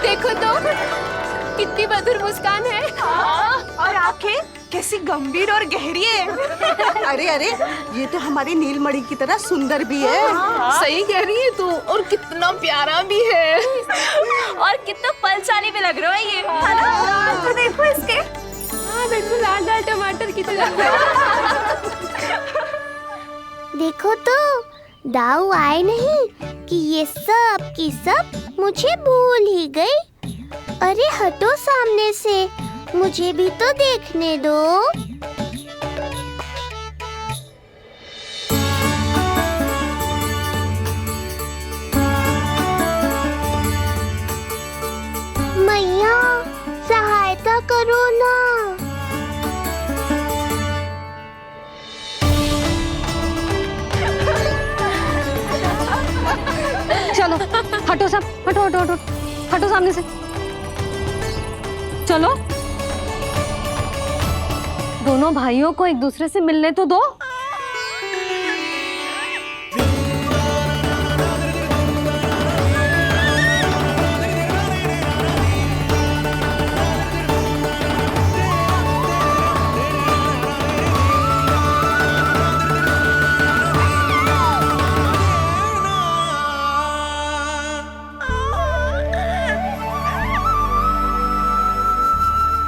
देखो तो कितनी मधुर मुस्कान है। और आंखें कैसी गंभीर और गहरी है। अरे अरे, ये तो हमारी नीलमणि की तरह सुंदर भी है। सही कह रही है तू, और कितना प्यारा भी है। और कितना पलसानी भी लग रहा है ये, है ना? तो देखो इसके। हाँ बिल्कुल, लाल लाल टमाटर की तरह। देखो तो दाऊ आए नहीं कि ये सब की सब मुझे भूल ही गई। अरे हटो सामने से, मुझे भी तो देखने दो। मैया सहायता करो ना। चलो हटो सब, हटो हटो हटो, हटो सामने से। चलो दोनों भाइयों को एक दूसरे से मिलने तो दो।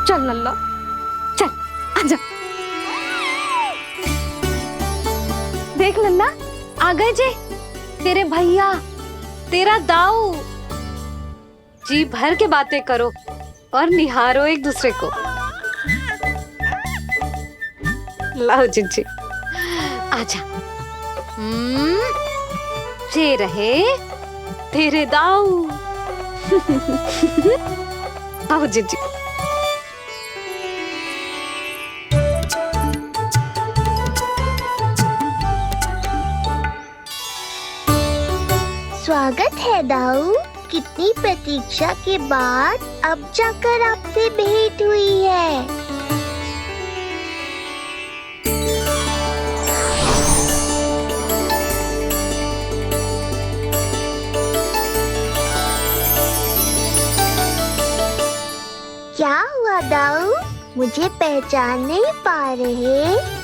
चल लल्ला, चल आजा। देख लल्ला, आ गए जे तेरे भैया, तेरा दाऊ। जी भर के बातें करो और निहारो एक दूसरे को। लाओ जिज्जी, आजा। ये रहे तेरे दाऊ। आओ जिज्जी। स्वागत है दाऊ। कितनी प्रतीक्षा के बाद अब जाकर आपसे भेंट हुई है। क्या हुआ दाऊ, मुझे पहचान नहीं पा रहे?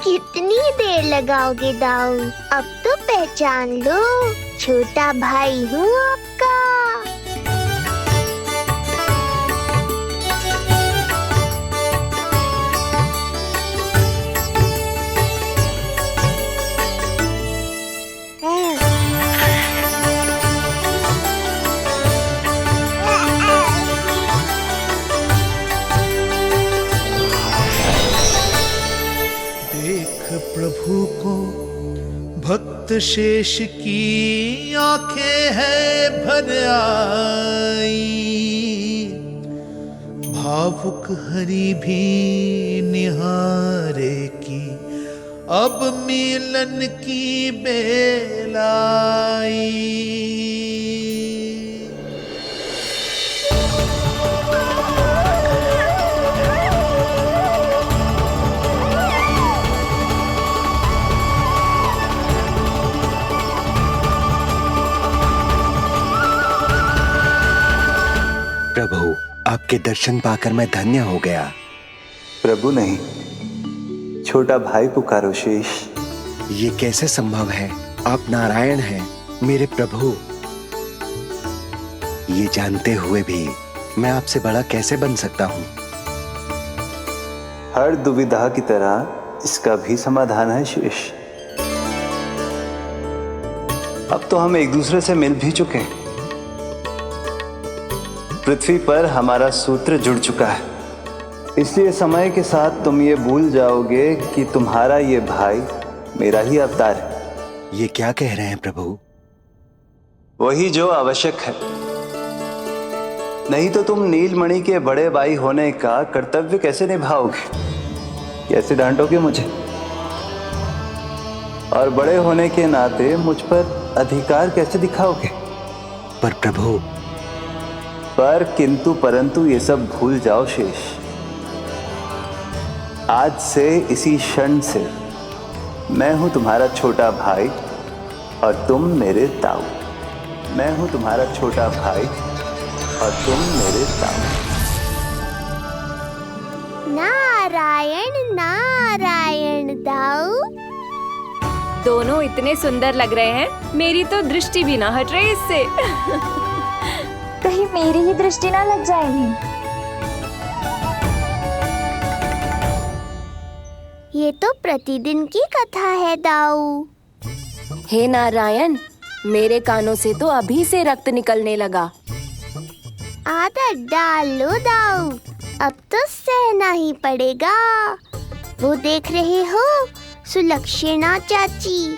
कितनी देर लगाओगे दाऊ? अब तो पहचान लो, छोटा भाई हूँ आपका। प्रभु को भक्त शेष की आंखें है भर आई, भावुक हरि भी निहारे की अब मिलन की बेलाई। प्रभु, आपके दर्शन पाकर मैं धन्य हो गया। प्रभु नहीं, छोटा भाई पुकारो शेष। ये कैसे संभव है? आप नारायण हैं, मेरे प्रभु। ये जानते हुए भी मैं आपसे बड़ा कैसे बन सकता हूँ? हर दुविधा की तरह इसका भी समाधान है शेष। अब तो हम एक दूसरे से मिल भी चुके हैं। पृथ्वी पर हमारा सूत्र जुड़ चुका है, इसलिए समय के साथ तुम ये भूल जाओगे कि तुम्हारा ये भाई मेरा ही अवतार है। ये क्या कह रहे हैं प्रभु? वही जो आवश्यक है। नहीं तो तुम नीलमणि के बड़े भाई होने का कर्तव्य कैसे निभाओगे? कैसे डांटोगे मुझे? और बड़े होने के नाते मुझ पर अधिकार कैसे दिखाओगे? पर प्रभु, पर किंतु परंतु ये सब भूल जाओ शेष। आज से इसी क्षण से मैं हूं तुम्हारा छोटा भाई और तुम मेरे ताऊ। मैं हूं तुम्हारा छोटा भाई और तुम मेरे ताऊ। नारायण नारायण दाऊ। दोनों इतने सुंदर लग रहे हैं, मेरी तो दृष्टि भी ना हट रही इससे। कहीं मेरी ही दृष्टि ना लग जाएगी। ये तो प्रतिदिन की कथा है दाऊ। हे नारायण, मेरे कानों से तो अभी से रक्त निकलने लगा। आदत डाल लो दाऊ, अब तो सहना ही पड़ेगा। वो देख रहे हो, सुलक्षणा चाची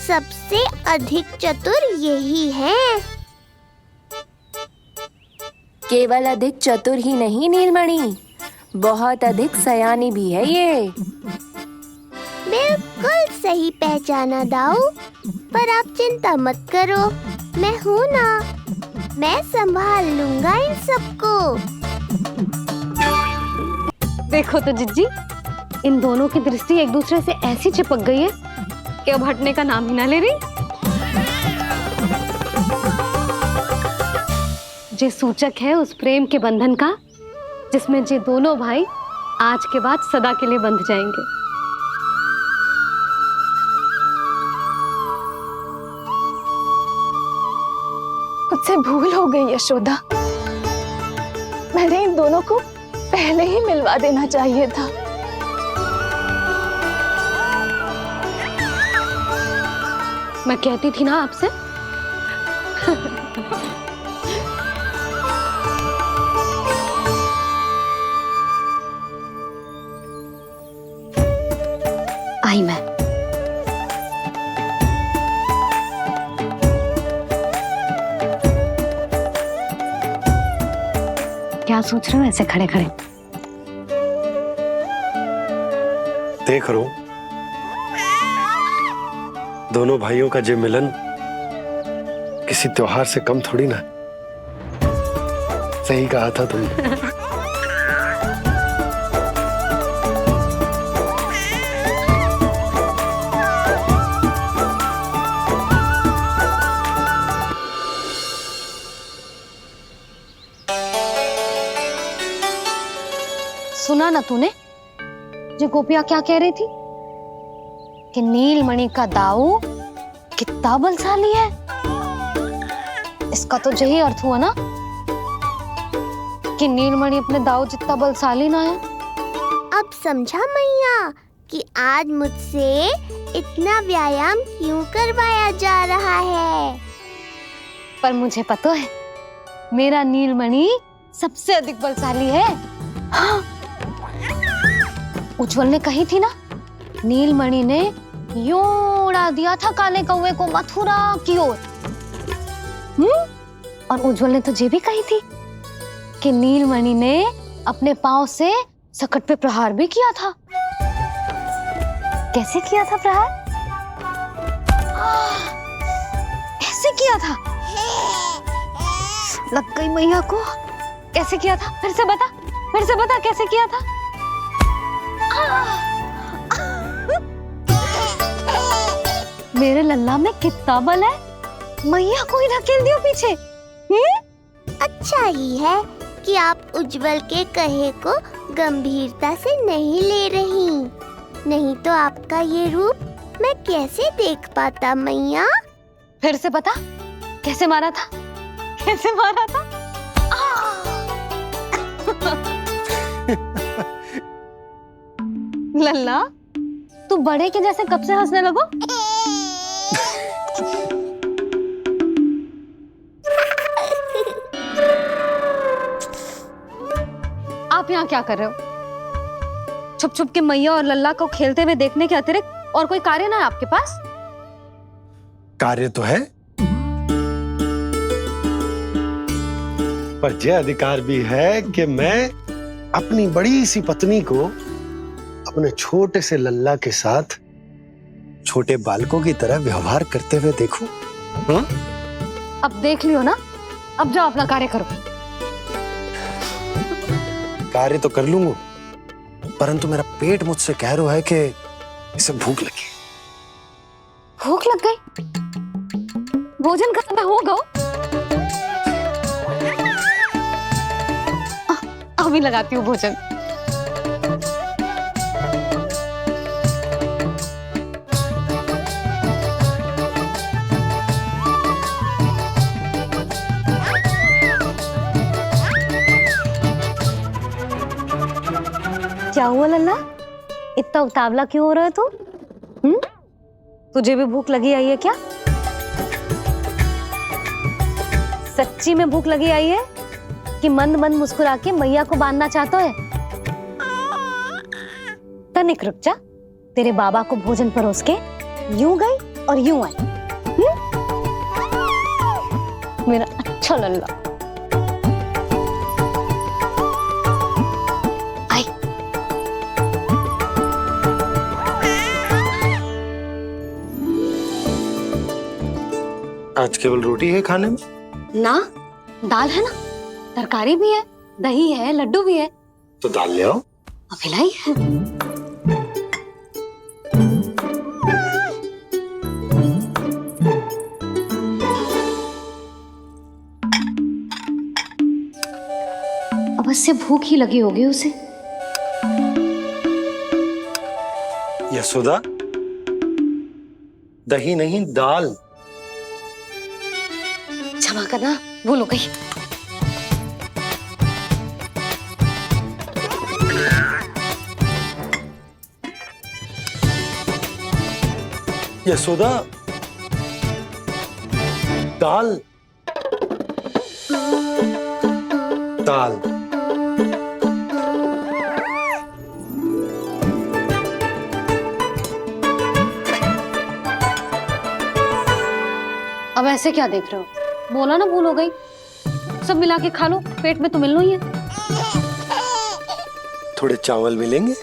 सबसे अधिक चतुर यही है। केवल अधिक चतुर ही नहीं नीलमणि, बहुत अधिक सयानी भी है ये। बिल्कुल सही पहचाना दाऊ, पर आप चिंता मत करो, मैं हूँ ना, मैं संभाल लूंगा इन सबको। देखो तो जिज्जी, इन दोनों की दृष्टि एक दूसरे से ऐसी चिपक गई है कि अब हटने का नाम ही ना ले रही। जे सूचक है उस प्रेम के बंधन का, जिसमें जे दोनों भाई आज के बाद सदा के लिए बंध जाएंगे। मुझसे भूल हो गई यशोदा, मैंने इन दोनों को पहले ही मिलवा देना चाहिए था। मैं कहती थी ना आपसे। आई मैं। क्या सोच रहे हो ऐसे खड़े खड़े? देख रहा हूं दोनों भाइयों का जे मिलन किसी त्योहार से कम थोड़ी ना। सही कहा था तुमने। सुना ना तूने जो गोपिया क्या कह रही थी कि नीलमणि का दाऊ कितना बलशाली है? इसका तो यही अर्थ हुआ ना कि नीलमणि अपने दाऊ जितना बलशाली ना है। अब समझा मैया कि आज मुझसे इतना व्यायाम क्यों करवाया जा रहा है। पर मुझे पता है मेरा नीलमणि सबसे अधिक बलशाली है। हाँ। उज्जवल ने कही थी ना, नीलमणि ने यूं उड़ा दिया था काले कौवे को मथुरा की ओर। और उज्जवल ने तो ये भी कही थी कि नीलमणि ने अपने पांव से सकट पे प्रहार भी किया था। कैसे किया था प्रहार? ऐसे किया था। लग गई मैया को। कैसे किया था? फिर से बता कैसे किया था? मेरे लल्ला में कितना बल है, मैया को ही धकेल दियो पीछे। अच्छा ही है कि आप उज्जवल के कहे को गंभीरता से नहीं ले रही, नहीं तो आपका ये रूप मैं कैसे देख पाता मैया। फिर से बता कैसे मारा था? कैसे मारा था? लल्ला तू बड़े के जैसे कब से हंसने लगो? आप यहाँ क्या कर रहे हो? छुप छुप के मैया और लल्ला को खेलते हुए देखने के अतिरिक्त और कोई कार्य ना है आपके पास? कार्य तो है, पर यह अधिकार भी है कि मैं अपनी बड़ी सी पत्नी को अपने छोटे से लल्ला के साथ छोटे बालकों की तरह व्यवहार करते हुए देखूं। अब देख लियो ना, अब जाओ अपना कार्य करो। कार्य तो कर लूंगा, परंतु मेरा पेट मुझसे कह रहा है कि इसे भूख लगी। भूख लग गई? भोजन का समय होगा। अभी लगाती हूँ भोजन। क्या हुआ लल्ला, इतना उतावला क्यों हो रहा है तू? तुझे भी भूख लगी आई है क्या? सच्ची में भूख लगी आई है कि मंद मंद मुस्कुरा के मैया को बांधना चाहता है? तनिक रुक जा, तेरे बाबा को भोजन परोस के यूं गई और यूं आई। मेरा अच्छा लल्ला। आज केवल रोटी है खाने में? ना, दाल है ना, तरकारी भी है, दही है, लड्डू भी है। तो दाल ले आओ। अभी लाई है। अवश्य भूख ही लगी होगी उसे। यशोदा, दही नहीं दाल। क्षमा करना, भूल हो गई। यशोदा, दाल दाल। अब ऐसे क्या देख रहे हो? बोला ना भूल हो गई। सब मिला के खा लो, पेट में तो मिलना ही है। थोड़े चावल मिलेंगे?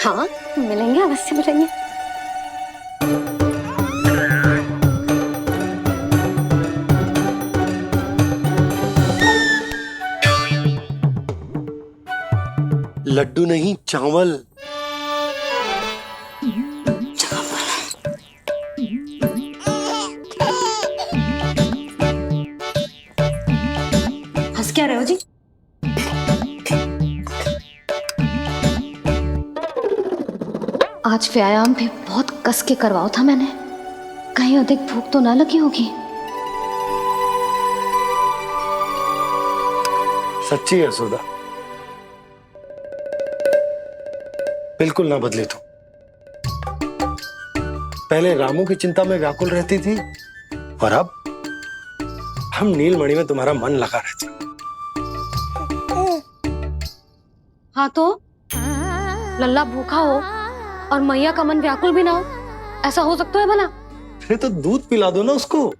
हाँ मिलेंगे, अवश्य मिलेंगे। लड्डू नहीं, चावल। हंस क्या रहे हो जी? आज व्यायाम भी बहुत कस के करवाओ था मैंने, कहीं अधिक भूख तो ना लगी होगी। सच्ची है यशोदा, बिल्कुल ना बदले तू। पहले रामू की चिंता में व्याकुल रहती थी और अब हम नीलमणि में तुम्हारा मन लगा रहता। हाँ तो लल्ला भूखा हो और मैया का मन व्याकुल भी ना हो, ऐसा हो सकता है भला? फिर तो दूध पिला दो ना उसको।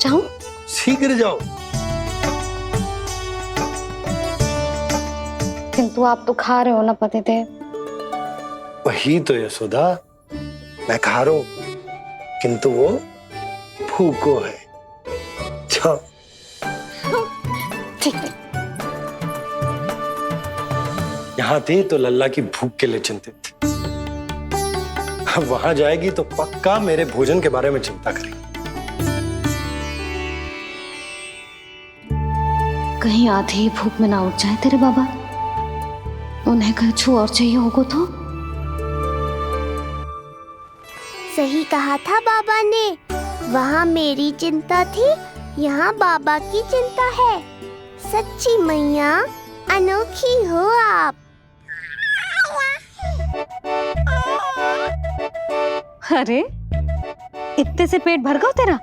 जाऊं? शीघ्र जाओ। किंतु आप तो खा रहे हो ना पतिदेव। वही तो यशोदा, मैं खा रहा हूं, किंतु वो भूखो है। जाओ। ठीक है। यहाँ थे तो लल्ला की भूख के लिए चिंतित थे, अब वहां जाएगी तो पक्का मेरे भोजन के बारे में चिंता करेगी। कहीं आधी भूख में ना उठ जाए तेरे बाबा, उन्हें कुछ और चाहिए होगा तो? सही कहा था बाबा ने, वहाँ मेरी चिंता थी, यहाँ बाबा की चिंता है। सच्ची मैया, अनोखी हो आप। अरे इतने से पेट भर गया तेरा?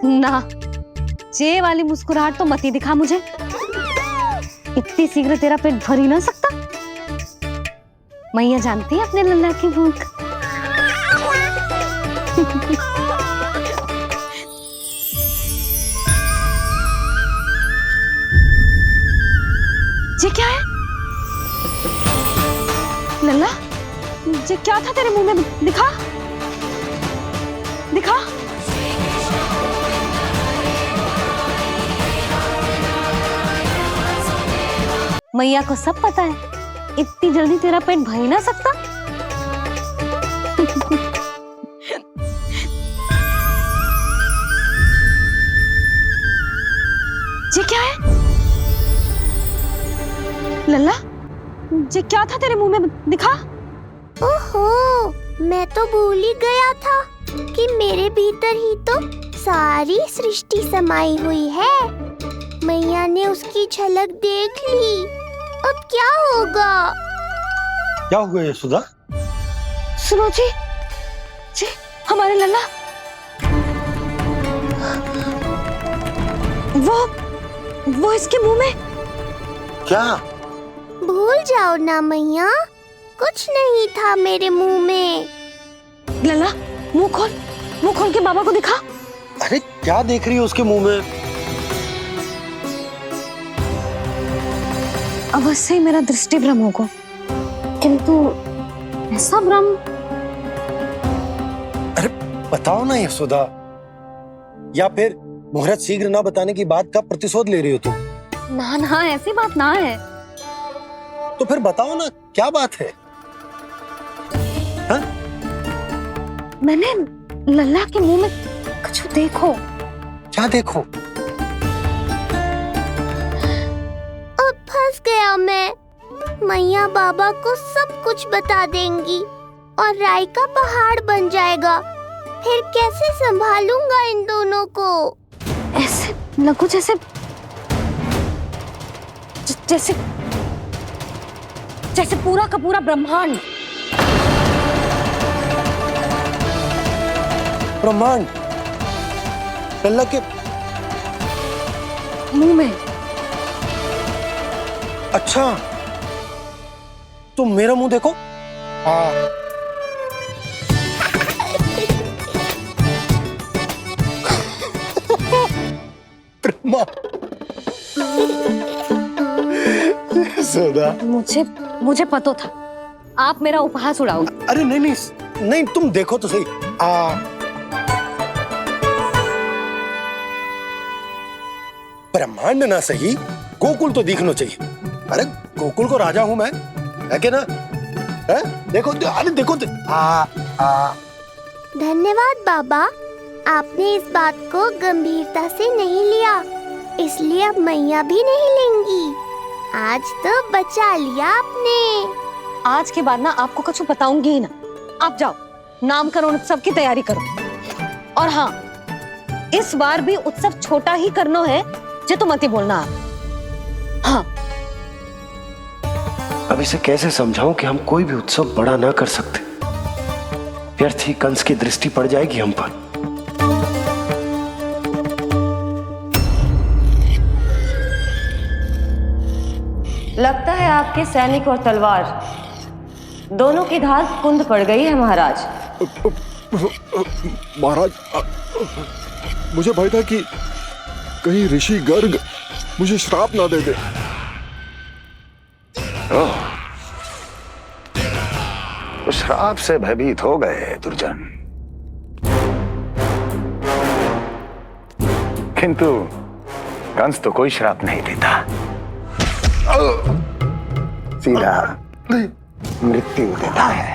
ना, ये वाली मुस्कुराहट तो मत ही दिखा मुझे। इतनी शीघ्र तेरा पेट भर ही ना सकता। मैया जानती है अपने लल्ला की भूख। लल्ला, ये क्या था तेरे मुंह में? दिखा दिखा। मैया को सब पता है, इतनी जल्दी तेरा पेट भर ही ना सकता। ये क्या है लल्ला? ये क्या था तेरे मुंह में? दिखा। ओहो, मैं तो भूल ही गया था कि मेरे भीतर ही तो सारी सृष्टि समाई हुई है। मैया ने उसकी झलक देख ली, अब क्या होगा? क्या हुआ यशोदा? सुनो जी, हमारे लल्ला वो इसके मुंह में। क्या? भूल जाओ ना मैया, कुछ नहीं था मेरे मुंह में। लल्ला, मुंह खोल के बाबा को दिखा। अरे क्या देख रही है उसके मुंह में? अवश्य मेरा दृष्टि भ्रम होगा, किंतु ऐसा भ्रम। अरे बताओ ना यशोदा, या फिर मुहूर्त शीघ्र ना बताने की बात का प्रतिशोध ले रही हो तुम? ना ना, ऐसी बात ना है। तो फिर बताओ ना, क्या बात है? हा? मैंने लल्ला के मुंह में कुछ देखो। क्या देखो? अब फंस गया मैं। मैया बाबा को सब कुछ बता देंगी और राय का पहाड़ बन जाएगा। फिर कैसे संभालूंगा इन दोनों को? ऐसे लगो जैसे जैसे पूरा का पूरा ब्रह्मांड। ब्रह्मांड लल्ला के मुंह में। अच्छा, तुम मेरा मुंह देखो। मुझे पता था आप मेरा उपहास उड़ाओगे। अरे नहीं, तुम देखो तो सही। ब्रह्मांड ना सही, गोकुल तो दिखना चाहिए। अरे गोकुल को राजा हूं मैं, है कि ना? है? देखो, अरे देखो। धन्यवाद बाबा, आपने इस बात को गंभीरता से नहीं लिया, इसलिए अब मैया भी नहीं लेंगी। आज तो बचा लिया आपने। आज के बाद ना आपको कुछ बताऊंगी ही ना। आप जाओ, नामकरण उत्सव की तैयारी करो। और हाँ, इस बार भी उत्सव छोटा ही करना है, जो तो मत ही बोलना आप। हाँ। अब इसे कैसे समझाऊं कि हम कोई भी उत्सव बड़ा ना कर सकते? व्यर्थ ही कंस की दृष्टि पड़ जाएगी हम पर। लगता है आपके सैनिक और तलवार दोनों की धार कुंद पड़ गई है महाराज। महाराज, मुझे भय था कि कहीं ऋषि गर्ग मुझे श्राप ना दे दे। उस श्राप से भयभीत हो गए दुर्जन, किंतु कंस तो कोई श्राप नहीं देता, सीधा मृत्यु देता है।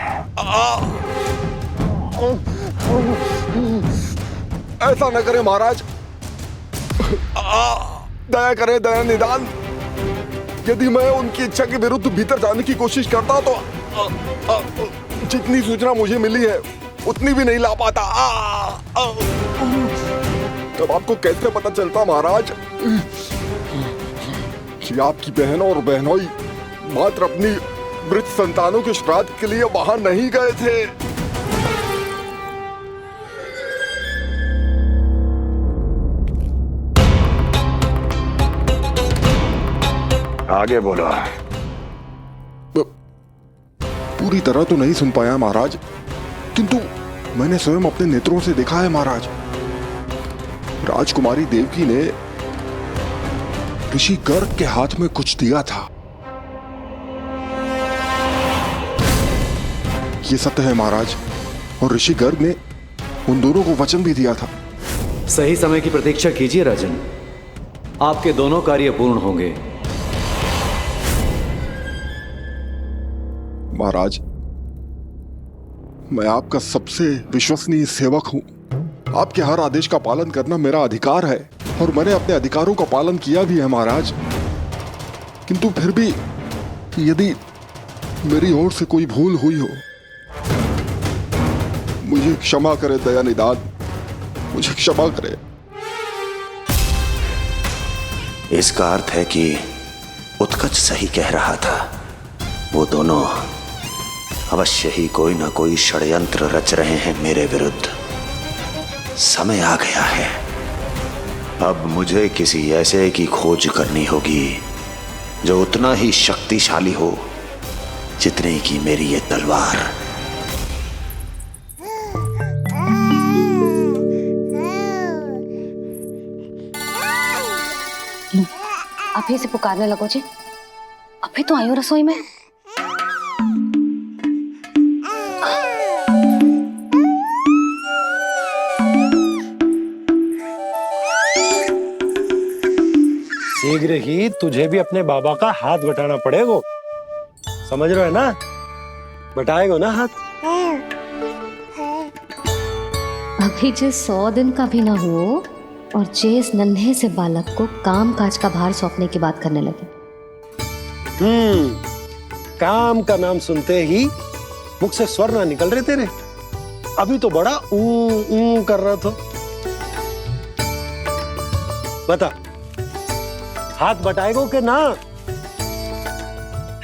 ऐसा न करे महाराज, दया करे, दया निदान। यदि मैं उनकी इच्छा के विरुद्ध भीतर जाने की कोशिश करता तो जितनी सूचना मुझे मिली है उतनी भी नहीं ला पाता। तब आपको कैसे पता चलता महाराज कि आपकी बहन और बहनोई मात्र अपनी मृत संतानों के श्राद्ध के लिए वहां नहीं गए थे? आगे बोलो। पूरी तरह तो नहीं सुन पाया महाराज, किंतु मैंने स्वयं अपने नेत्रों से देखा है महाराज। राजकुमारी देवकी ने ऋषि गर्ग के हाथ में कुछ दिया था। ये सत्य है महाराज, और ऋषि गर्ग ने उन दोनों को वचन भी दिया था। सही समय की प्रतीक्षा कीजिए राजन, आपके दोनों कार्य पूर्ण होंगे। महाराज, मैं आपका सबसे विश्वसनीय सेवक हूं। आपके हर आदेश का पालन करना मेरा अधिकार है, और मैंने अपने अधिकारों का पालन किया भी है महाराज। किंतु फिर भी यदि मेरी ओर से कोई भूल हुई हो, मुझे क्षमा करे दयानिधान, मुझे क्षमा करे। इसका अर्थ है कि उत्कच सही कह रहा था। वो दोनों अवश्य ही कोई ना कोई षड्यंत्र रच रहे हैं मेरे विरुद्ध। समय आ गया है, अब मुझे किसी ऐसे की खोज करनी होगी जो उतना ही शक्तिशाली हो जितनी की मेरी ये तलवार। अभी से पुकारने लगो जी, अभी तो आई हूँ रसोई में। शीघ्र ही तुझे भी अपने बाबा का हाथ बटाना पड़ेगा, समझ रहे हो ना? बटाएगा ना हाथ? अभी जो 100 दिन का भी ना हो और जिस नन्हे से बालक को काम काज का भार सौंपने की बात करने लगे। काम का नाम सुनते ही मुख से स्वर ना निकल रहे तेरे। अभी तो बड़ा ऊ कर रहा था। बता, हाथ बटाएगो कि ना?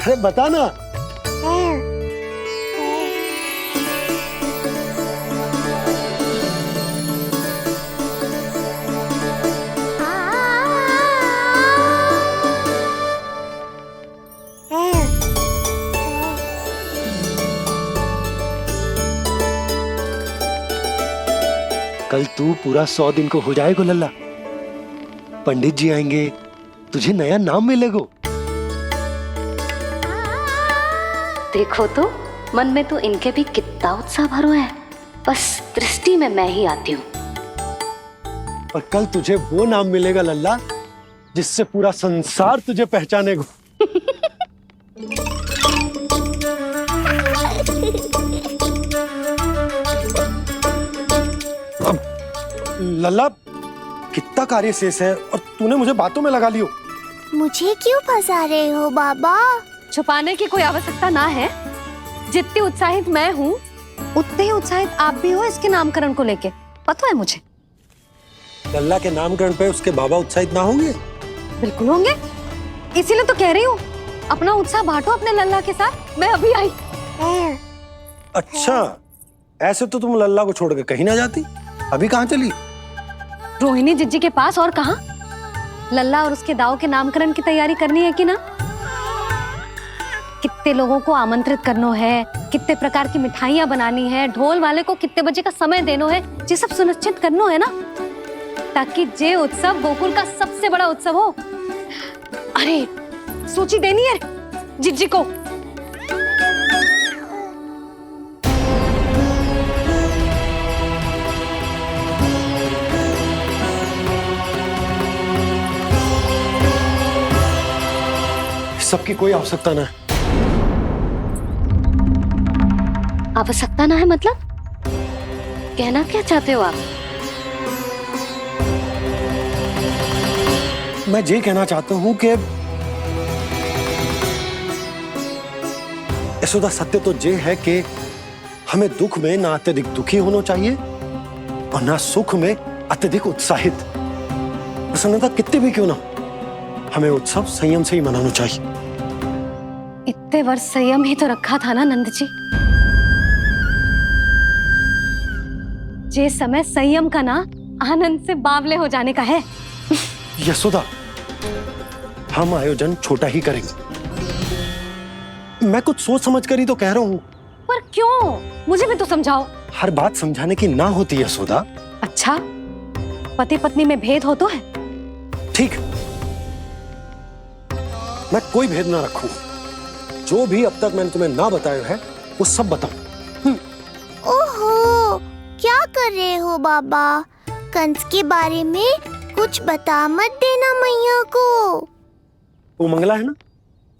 अरे बता ना। कल तू पूरा 100 दिन को हो जाएगा लल्ला। पंडित जी आएंगे, तुझे नया नाम मिलेगा। देखो तो मन में तो इनके भी कितना उत्साह भरो है, बस दृष्टि में मैं ही आती हूँ। और कल तुझे वो नाम मिलेगा लल्ला जिससे पूरा संसार तुझे पहचानेगा। अब लल्ला, कितना कार्य शेष है और तूने मुझे बातों में लगा लियो। मुझे क्यों फंसा रहे हो बाबा? छुपाने की कोई आवश्यकता ना है। जितनी उत्साहित मैं हूँ उतने ही उत्साहित आप भी हो इसके नामकरण को लेके, पता है मुझे। लल्ला के नामकरण पे उसके बाबा उत्साहित ना होंगे? बिल्कुल होंगे, इसीलिए तो कह रही हूँ अपना उत्साह बांटो अपने लल्ला के साथ। मैं अभी आई। अच्छा, ऐसे तो तुम लल्ला को छोड़ के कहीं ना जाती। अभी कहाँ चली? रोहिणी जिज्जी के पास, और कहाँ? लल्ला और उसके दाव के नामकरण की तैयारी करनी है कि ना? कितने लोगों को आमंत्रित करना है, कितने प्रकार की मिठाइयां बनानी है, ढोल वाले को कितने बजे का समय देना है, ये सब सुनिश्चित करना है ना, ताकि जे उत्सव गोकुल का सबसे बड़ा उत्सव हो। अरे सूची देनी है जिज्जी को। सबकी कोई आवश्यकता ना है। आवश्यकता ना है मतलब? कहना क्या चाहते हो आप? मैं ये कहना चाहता हूं कि यशोदा, सत्य तो ये है कि हमें दुख में ना अत्यधिक दुखी होना चाहिए और ना सुख में अत्यधिक उत्साहित। प्रसन्नता कितनी भी क्यों ना, हमें उत्सव संयम से ही मनाना चाहिए। इतने वर्ष संयम ही तो रखा था ना नंद जी। ये समय संयम का ना आनंद से बावले हो जाने का है। यशोदा, हम आयोजन छोटा ही करेंगे। मैं कुछ सोच समझ कर ही तो कह रहा हूँ। पर क्यों? मुझे भी तो समझाओ। हर बात समझाने की ना होती यशोदा। अच्छा, पति पत्नी में भेद हो तो है? ठीक, मैं कोई भेद ना रखूं। जो भी अब तक मैंने तुम्हें ना बताया है वो सब बताऊं। दो बाबा। कंस के बारे में कुछ बता मत देना मैया को। वो मंगला है ना,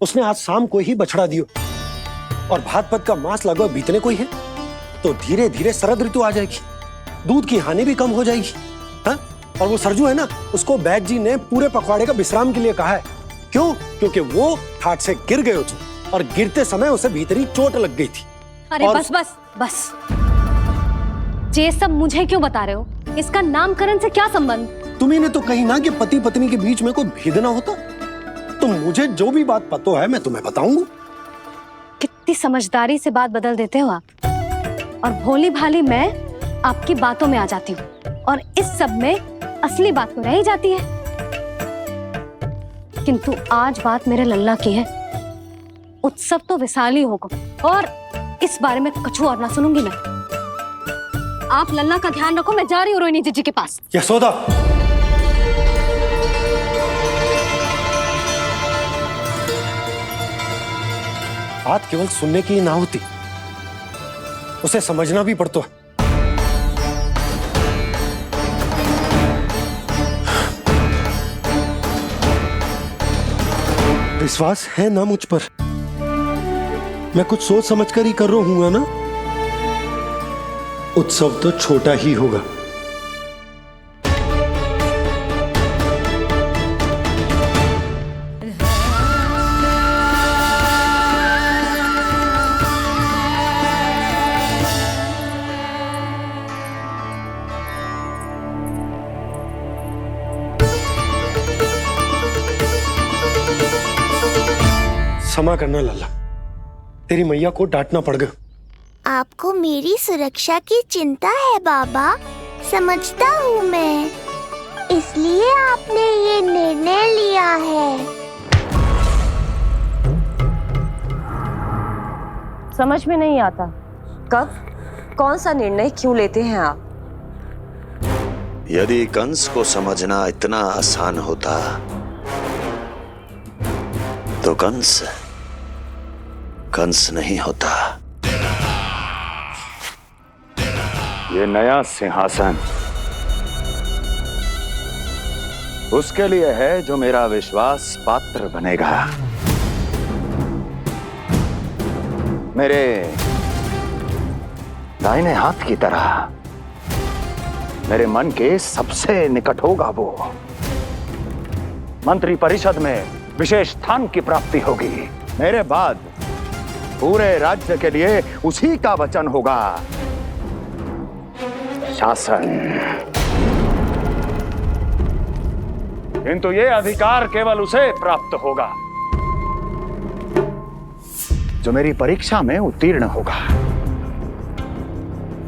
उसने आज शाम को ही बछड़ा दियो और भात पद का मांस लगभग बीतने को ही है, तो धीरे धीरे शरद ऋतु आ जाएगी, दूध की हानि भी कम हो जाएगी। हाँ? और वो सरजू है ना, उसको बैग जी ने पूरे पखवाड़े का विश्राम के लिए कहा है। क्यों? क्योंकि वो ठाट से गिर गए थे और गिरते समय उसे भीतरी चोट लग गई थी। अरे बस बस बस, ये सब मुझे क्यों बता रहे हो? इसका नामकरण से क्या संबंध? तुम्ही ने तो कही ना कि पति पत्नी के बीच में कोई भेद ना होता। तो मुझे जो भी बात पता है मैं तुम्हें बताऊंगा। कितनी समझदारी से बात बदल देते हो आप, और भोली भाली मैं आपकी बातों में आ जाती हूँ और इस सब में असली बात तो रह ही जाती है। किंतु आज बात मेरे लल्ला की है। उत्सव तो विशाल ही होगा और इस बारे में कछु और ना सुनूंगी मैं। आप लल्ला का ध्यान रखो, मैं जा रही हूँ रोहिणी जीजी के पास। यशोदा, बात केवल सुनने की ना होती, उसे समझना भी पड़ता है। विश्वास है ना मुझ पर? मैं कुछ सोच समझ कर ही कर रहा हूँ ना। उत्सव तो छोटा ही होगा। क्षमा करना लल्ला, तेरी मैया को डांटना पड़ गया। आपको मेरी सुरक्षा की चिंता है बाबा, समझता हूँ मैं, इसलिए आपने ये निर्णय लिया है। समझ में नहीं आता, कब कौन सा निर्णय क्यों लेते हैं आप? यदि कंस को समझना इतना आसान होता तो कंस नहीं होता। ये नया सिंहासन उसके लिए है जो मेरा विश्वास पात्र बनेगा। मेरे दाहिने हाथ की तरह मेरे मन के सबसे निकट होगा वो। मंत्री परिषद में विशेष स्थान की प्राप्ति होगी। मेरे बाद पूरे राज्य के लिए उसी का वचन होगा। शासन। किंतु ये अधिकार केवल उसे प्राप्त होगा जो मेरी परीक्षा में उत्तीर्ण होगा।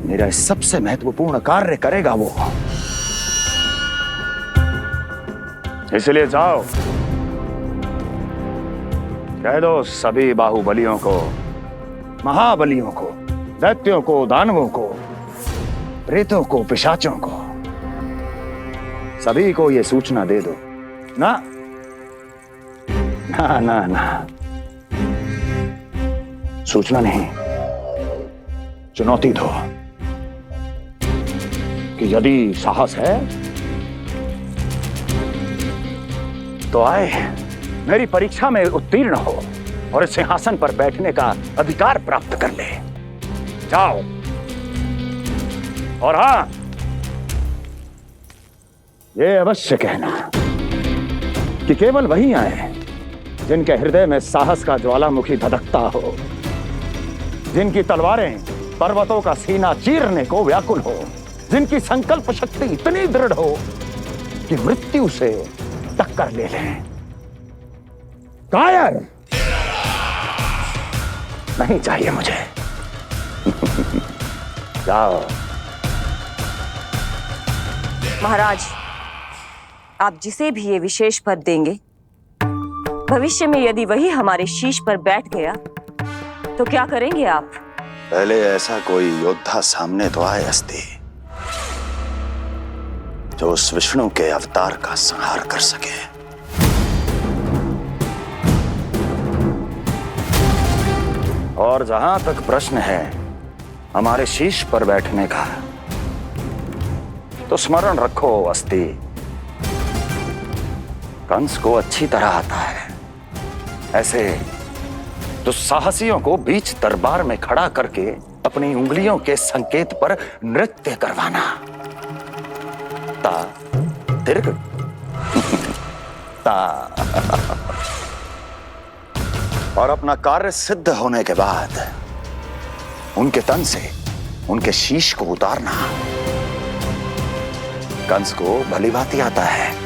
मेरा सबसे महत्वपूर्ण कार्य करेगा वो। इसलिए जाओ, कह दो सभी बाहुबलियों को, महाबलियों को, दैत्यों को, दानवों को, प्रेतों को, पिशाचों को, सभी को ये सूचना दे दो ना ना ना ना, सूचना नहीं, चुनौती दो कि यदि साहस है तो आए, मेरी परीक्षा में उत्तीर्ण हो और इस सिंहासन पर बैठने का अधिकार प्राप्त कर ले। जाओ। और हां, ये अवश्य कहना कि केवल वही आए जिनके हृदय में साहस का ज्वालामुखी धधकता हो, जिनकी तलवारें पर्वतों का सीना चीरने को व्याकुल हो, जिनकी संकल्प शक्ति इतनी दृढ़ हो कि मृत्यु से टक्कर ले लें। कायर नहीं चाहिए मुझे। जाओ। महाराज, आप जिसे भी ये विशेष पद देंगे, भविष्य में यदि वही हमारे शीश पर बैठ गया तो क्या करेंगे आप? पहले ऐसा कोई योद्धा सामने तो आए अस्ति जो उस विष्णु के अवतार का संहार कर सके। और जहां तक प्रश्न है हमारे शीश पर बैठने का, तो स्मरण रखो अस्ति, कंस को अच्छी तरह आता है ऐसे दुस्साहसियों को बीच दरबार में खड़ा करके अपनी उंगलियों के संकेत पर नृत्य करवाना। ता दीर्घ ता और अपना कार्य सिद्ध होने के बाद उनके तन से उनके शीश को उतारना। कंस को भली भांति आता है।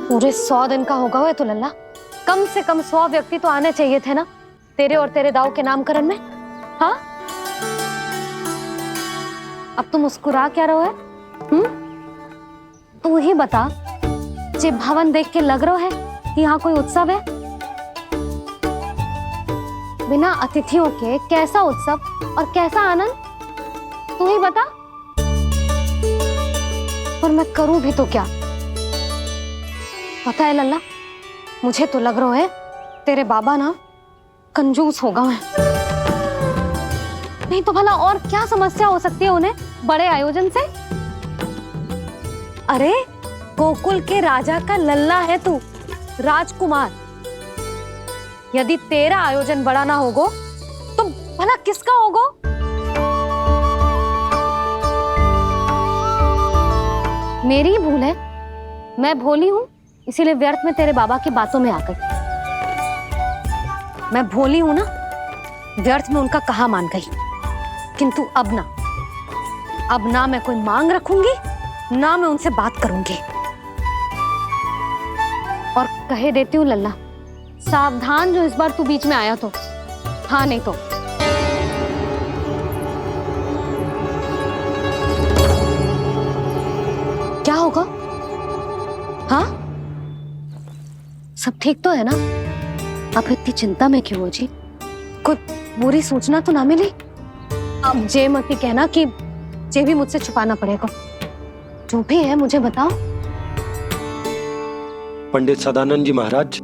पूरे 100 दिन का होगा हुआ तो लल्ला, कम से कम 100 व्यक्ति तो आने चाहिए थे ना तेरे और तेरे दाऊ के नामकरण में। हाँ, अब तुम मुस्कुरा क्या रहो है? तू ही बता, जे भवन देख के लग रहा है कि यहाँ कोई उत्सव है? बिना अतिथियों के कैसा उत्सव और कैसा आनंद, तू ही बता। पर मैं करूं भी तो क्या? पता है लल्ला, मुझे तो लग रहा है तेरे बाबा ना कंजूस होगा है। नहीं तो भला और क्या समस्या हो सकती है उन्हें बड़े आयोजन से? अरे गोकुल के राजा का लल्ला है तू, राजकुमार। यदि तेरा आयोजन बड़ा ना होगो तो भला किसका होगो? मेरी भूल है, मैं भोली हूं, इसीलिए व्यर्थ में तेरे बाबा की बातों में आ गई। मैं भोली हूं ना, व्यर्थ में उनका कहा मान गई। किंतु अब ना मैं कोई मांग रखूंगी, ना मैं उनसे बात करूंगी। और कहे देती हूँ लल्ला, सावधान जो इस बार तू बीच में आया तो। हाँ नहीं तो क्या होगा? हाँ, सब ठीक तो है ना? आप इतनी चिंता में क्यों हो जी? कोई बुरी सूचना तो ना मिली? अब जे मत ही कहना कि जे भी मुझसे छुपाना पड़ेगा। जो भी है मुझे बताओ। पंडित सदानंद जी महाराज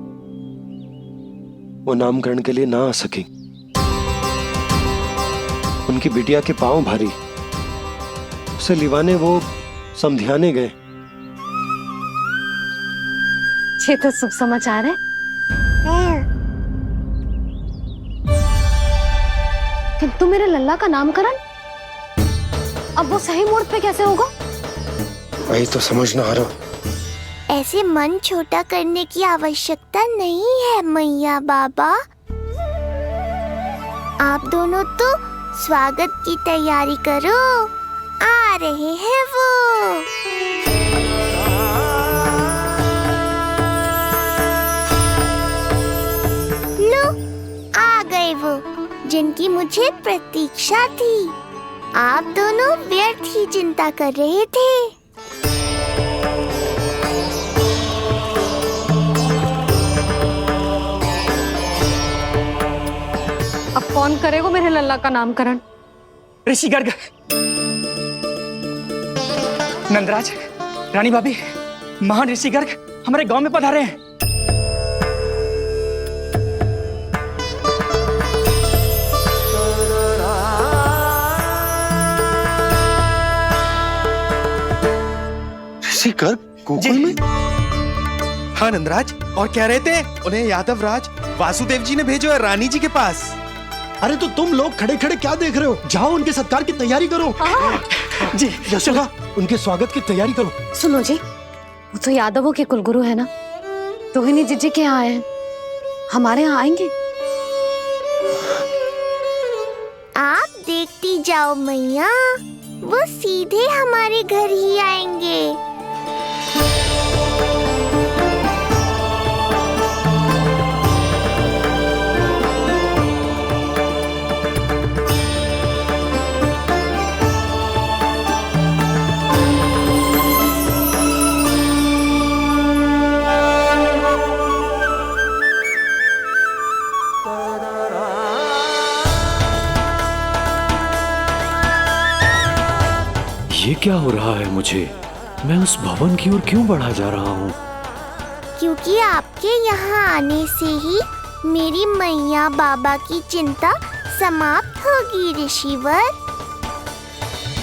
वो नामकरण के लिए ना आ सके। उनकी बिटिया के पांव भारी, उसे लिवाने वो समधियाने गए। ये तो शुभ समाचार है। किंतु मेरे लल्ला का नामकरण अब वो सही मुहूर्त पे कैसे होगा? वही तो समझ ना आ रहा। ऐसे मन छोटा करने की आवश्यकता नहीं है मैया बाबा। आप दोनों तो स्वागत की तैयारी करो, आ रहे हैं वो। लो, आ गए वो जिनकी मुझे प्रतीक्षा थी। आप दोनों व्यर्थ ही चिंता कर रहे थे। अब कौन करेगा मेरे लल्ला का नामकरण? ऋषि गर्ग, नंदराज, रानी भाभी, महान ऋषि गर्ग हमारे गांव में पधारे हैं। ऋषि गर्ग गोकुल में? हाँ नंदराज, और कह रहे थे उन्हें यादव राज वासुदेव जी ने भेजो है रानी जी के पास। अरे तो तुम लोग खड़े खड़े क्या देख रहे हो? जाओ उनके सत्कार की तैयारी करो। जी यशोदा, उनके स्वागत की तैयारी करो। सुनो जी, वो तो यादवों के कुलगुरु है ना, रोहिणी जीजी के यहाँ आए हैं, हमारे यहाँ आएंगे। आप देखती जाओ मैया, वो सीधे हमारे घर ही आएंगे। ये क्या हो रहा है मुझे? मैं उस भवन की ओर क्यों बढ़ा जा रहा हूँ? क्योंकि आपके यहाँ आने से ही मेरी मैया बाबा की चिंता समाप्त होगी ऋषिवर।